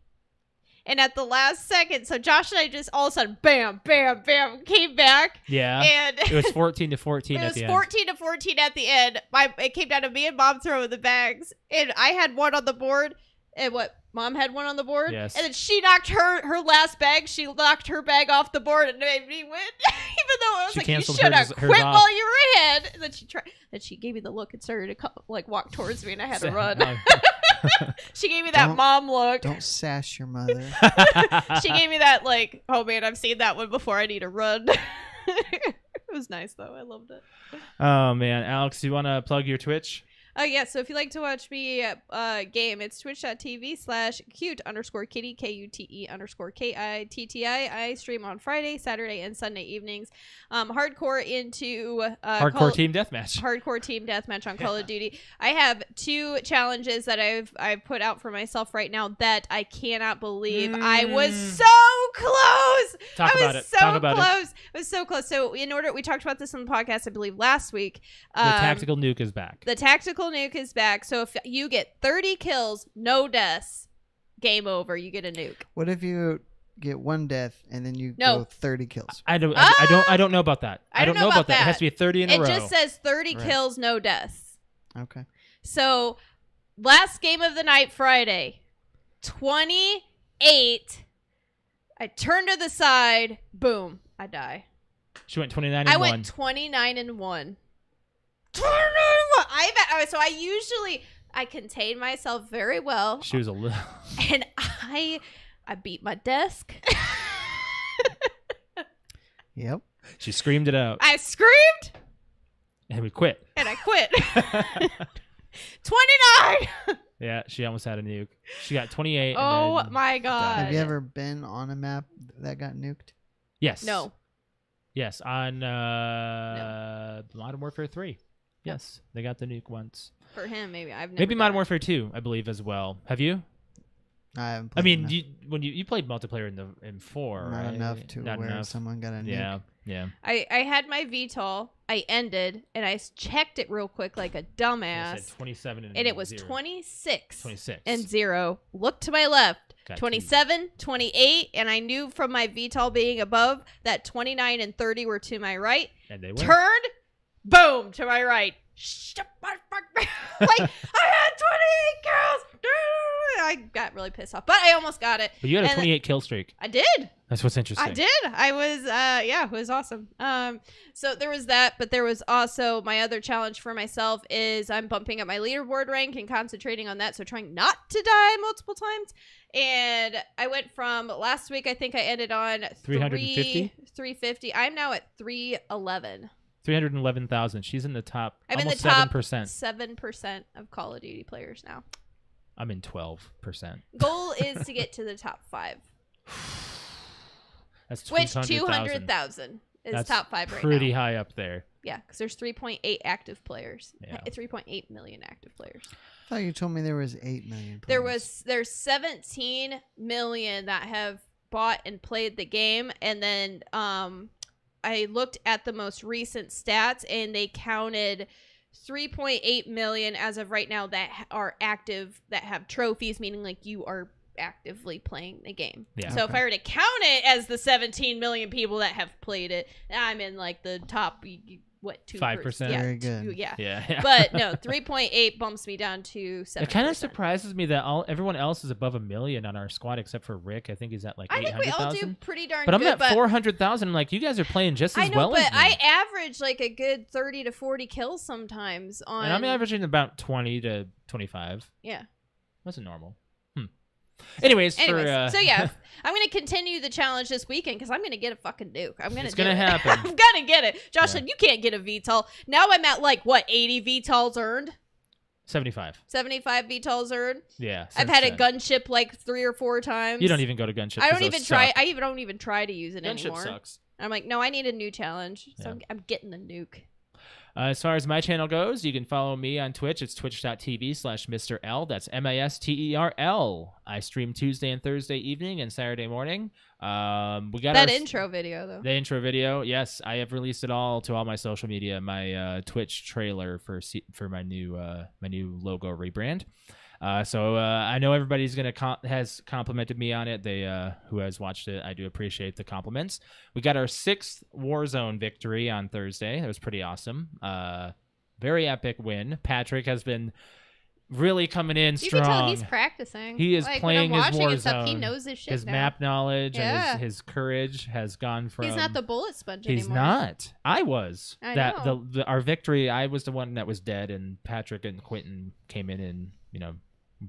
And at the last second, so Josh and I just all of a sudden, bam, bam, bam, came back. Yeah. And It was 14 to 14 it at was the end. 14-14 at the end. It came down to me and Mom throwing the bags. And I had one on the board. And Mom had one on the board. Yes. And then she knocked her last bag. She knocked her bag off the board and made me win. Even though I was She like, you canceled should have hers quit off. while you were ahead. And then she tried. Then she gave me the look and started to walk towards me, and I had to run. She gave me that Don't- mom look. Don't sass your mother. She gave me that oh man, I've seen that one before. I need to run. It was nice though. I loved it. Oh man, Alex, you want to plug your Twitch? Oh, yeah. So if you like to watch me game, it's twitch.tv/cute_kitty, KUTE_KITTI. I stream on Friday, Saturday, and Sunday evenings. Hardcore into Hardcore team deathmatch. Hardcore team deathmatch on Call of Duty. I have 2 challenges that I've put out for myself right now that I cannot believe. I was so close. Talk about it. Talk about it. I was so close. So we talked about this on the podcast, I believe, last week. The tactical nuke is back. The tactical nuke is back. So if you get 30 kills, no deaths, game over. You get a nuke. What if you get 1 death and then you No. go 30 kills? I don't know about that. I don't know about that. It has that. to be 30 in a row. It just says 30 Right. kills, no deaths. Okay. So last game of the night, Friday, 28. I turn to the side. Boom. I die. She went 29 and I 1. went 29 and 1. 29 So I contain myself very well. She was a little. And I beat my desk. Yep. She screamed it out, I screamed and we quit. and I quit. 29. Yeah, she almost had a nuke. She got 28. Oh and then my god. died. Have you ever been on a map that got nuked? Yes. No. Yes, on Modern Warfare 3. Yes, they got the nuke once. For him, maybe I've never. Maybe done Modern it. Warfare 2, I believe, as well. Have you? I haven't I played mean, enough. when you played multiplayer in 4, Not right? enough to Not where enough. someone got a nuke. Yeah, yeah. I had my VTOL. I ended and I checked it real quick like a It dumbass. said 27 And it was 0. 26 26 and 0. Looked to my left. Got 27, 28, and I knew from my VTOL being above that 29 and 30 were to my right. and they went. Turned, boom, to my right. Like, I had 28 kills. I got really pissed off, but I almost got it. But you had a And 28 kill streak. I did. That's what's interesting. I did. I was, yeah, it was awesome. So there was that, but there was also my other challenge for myself is I'm bumping up my leaderboard rank and concentrating on that. So trying not to die multiple times. And I went from last week, I think I ended on 350? 350. I'm now at 311. 311,000. She's in the top. I'm in the almost top 7%. 7% of Call of Duty players now. I'm in 12%. Goal is to get to the top 5, That's which 200,000. 200,000 is That's top 5 right pretty now. high up there. Yeah, because there's 3.8 active players. Yeah. 3.8 million active players. I thought you told me there was 8 million. There's 17 million that have bought and played the game, and then I looked at the most recent stats, and they counted 3.8 million as of right now that are active, that have trophies, meaning like you are actively playing the game. Yeah. So if Okay. I were to count it as the 17 million people that have played it, I'm in like the top, what, 2%? 5%? Yeah, Very good. yeah. Yeah. But no, 3.8 bumps me down to 7%. It kind of surprises me that everyone else is above 1 million on our squad except for Rick. I think he's at like I think we all do 800,000. pretty darn But I'm good. at 400,000. I'm like, you guys are playing just as I know, well but as me. I average like a good 30 to 40 kills sometimes on. And I'm averaging about 20 to 25. Yeah. That's normal. Anyways, so for yeah, I'm gonna continue the challenge this weekend because I'm gonna get a fucking nuke. I'm gonna. It's do gonna it. happen. I'm gonna get it. Josh Yeah. said you can't get a VTOL. Now I'm at like what 80 VTOLs earned, 75. 75 VTOLs earned. Yeah. I've since had a then. gunship like 3 or 4 times. You don't even go to gunship. I 'cause don't even those try. suck. I even don't even try to use it Gunship anymore. sucks. I'm like, no, I need a new challenge. So Yeah. I'm getting the nuke. As far as my channel goes, you can follow me on Twitch. It's twitch.tv/Mr. L. That's MASTERL. I stream Tuesday and Thursday evening and Saturday morning. We got That our intro video though. The intro video, yes, I have released it all to all my social media. My Twitch trailer for my new logo rebrand. So I know everybody's has complimented me on it. They who has watched it, I do appreciate the compliments. We got our 6th Warzone victory on Thursday. That was pretty awesome. Very epic win. Patrick has been really coming in You strong. can tell he's practicing. He is like, playing when I'm his watching and stuff, he Warzone. knows his shit His now. map knowledge Yeah. and his courage has gone from. He's not the bullet sponge He's anymore. not. I was. I that know. our victory. I was the one that was dead, and Patrick and Quentin came in and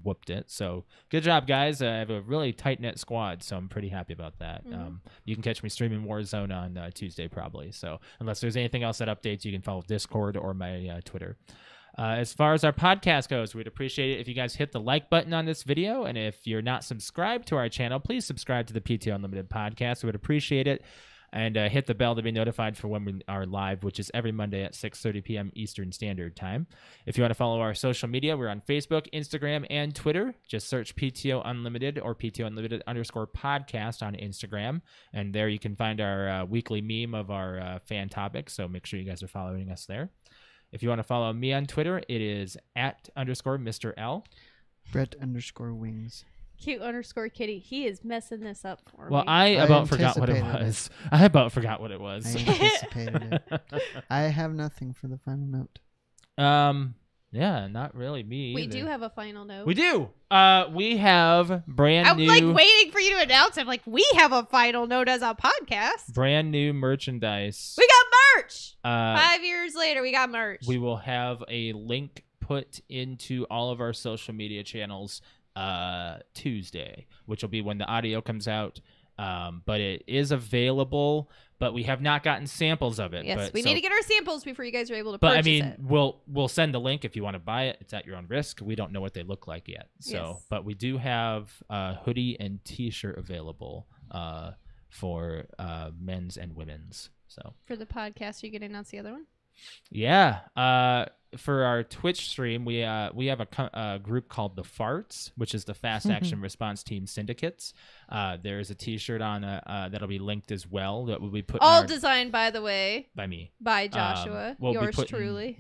whooped it. So good job, guys. I have a really tight knit squad, so I'm pretty happy about that. Mhm. You can catch me streaming Warzone on Tuesday probably. So unless there's anything else that updates, you can follow Discord or my Twitter. As far as our podcast goes, we'd appreciate it if you guys hit the like button on this video. And if you're not subscribed to our channel, please subscribe to the PTO Unlimited podcast. We would appreciate it. And hit the bell to be notified for when we are live, which is every Monday at 6:30 p.m. Eastern Standard Time. If you want to follow our social media, we're on Facebook, Instagram, and Twitter. Just search PTO Unlimited or PTO Unlimited _podcast on Instagram. And there you can find our weekly meme of our fan topics. So make sure you guys are following us there. If you want to follow me on Twitter, it is @_Mr. L. Brett _wings. Cute_kitty. He is messing this up for Well, me. I about forgot what it anticipated was. I about forgot what it was. I anticipated it. I have nothing for the final note. Yeah, not really me. We either. do have a final note. We do. We have brand I'm new. like waiting for you to announce. I'm like, we have a final note as a podcast. Brand new merchandise. We got merch. 5 5 years later, we got merch. We will have a link put into all of our social media channels Tuesday, which will be when the audio comes out. But it is available, but we have not gotten samples of it. Yes, but, we need to get our samples before you guys are able to But purchase I mean, it. we'll send the link if you want to buy it. It's at your own risk. We don't know what they look like yet. So, Yes. but we do have hoodie and T-shirt available for men's and women's. So For the podcast, are you going to announce the other one? yeah. For our Twitch stream, we have a group called the Farts, which is the Fast Action Response Team Syndicates. There's a T-shirt on that'll be linked as well that will be put All designed, by the way, by me. by Joshua. We'll be Yours putting truly.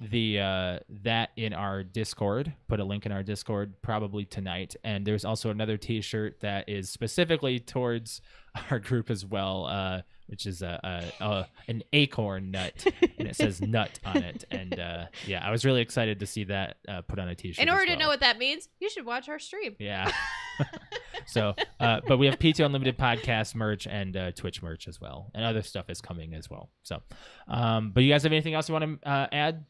that in our Discord. Put a link in our Discord probably tonight. And there's also another T-shirt that is specifically towards our group as well, which is an acorn nut, and it says nut on it. And yeah, I was really excited to see that put on a T-shirt. In order as to well. know what that means, you should watch our stream. Yeah. So, but we have PTO Unlimited podcast merch and Twitch merch as well, and other stuff is coming as well. So, but you guys have anything else you want to add?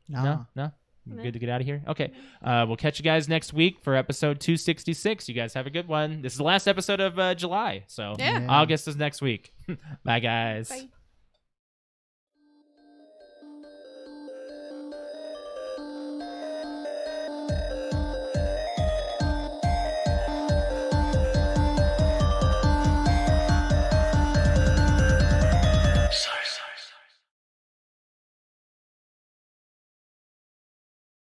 No. No. Good to get out of here. Okay. We'll catch you guys next week for episode 266. You guys have a good one. This is the last episode of July, so Yeah. August is next week. Bye, guys. Bye.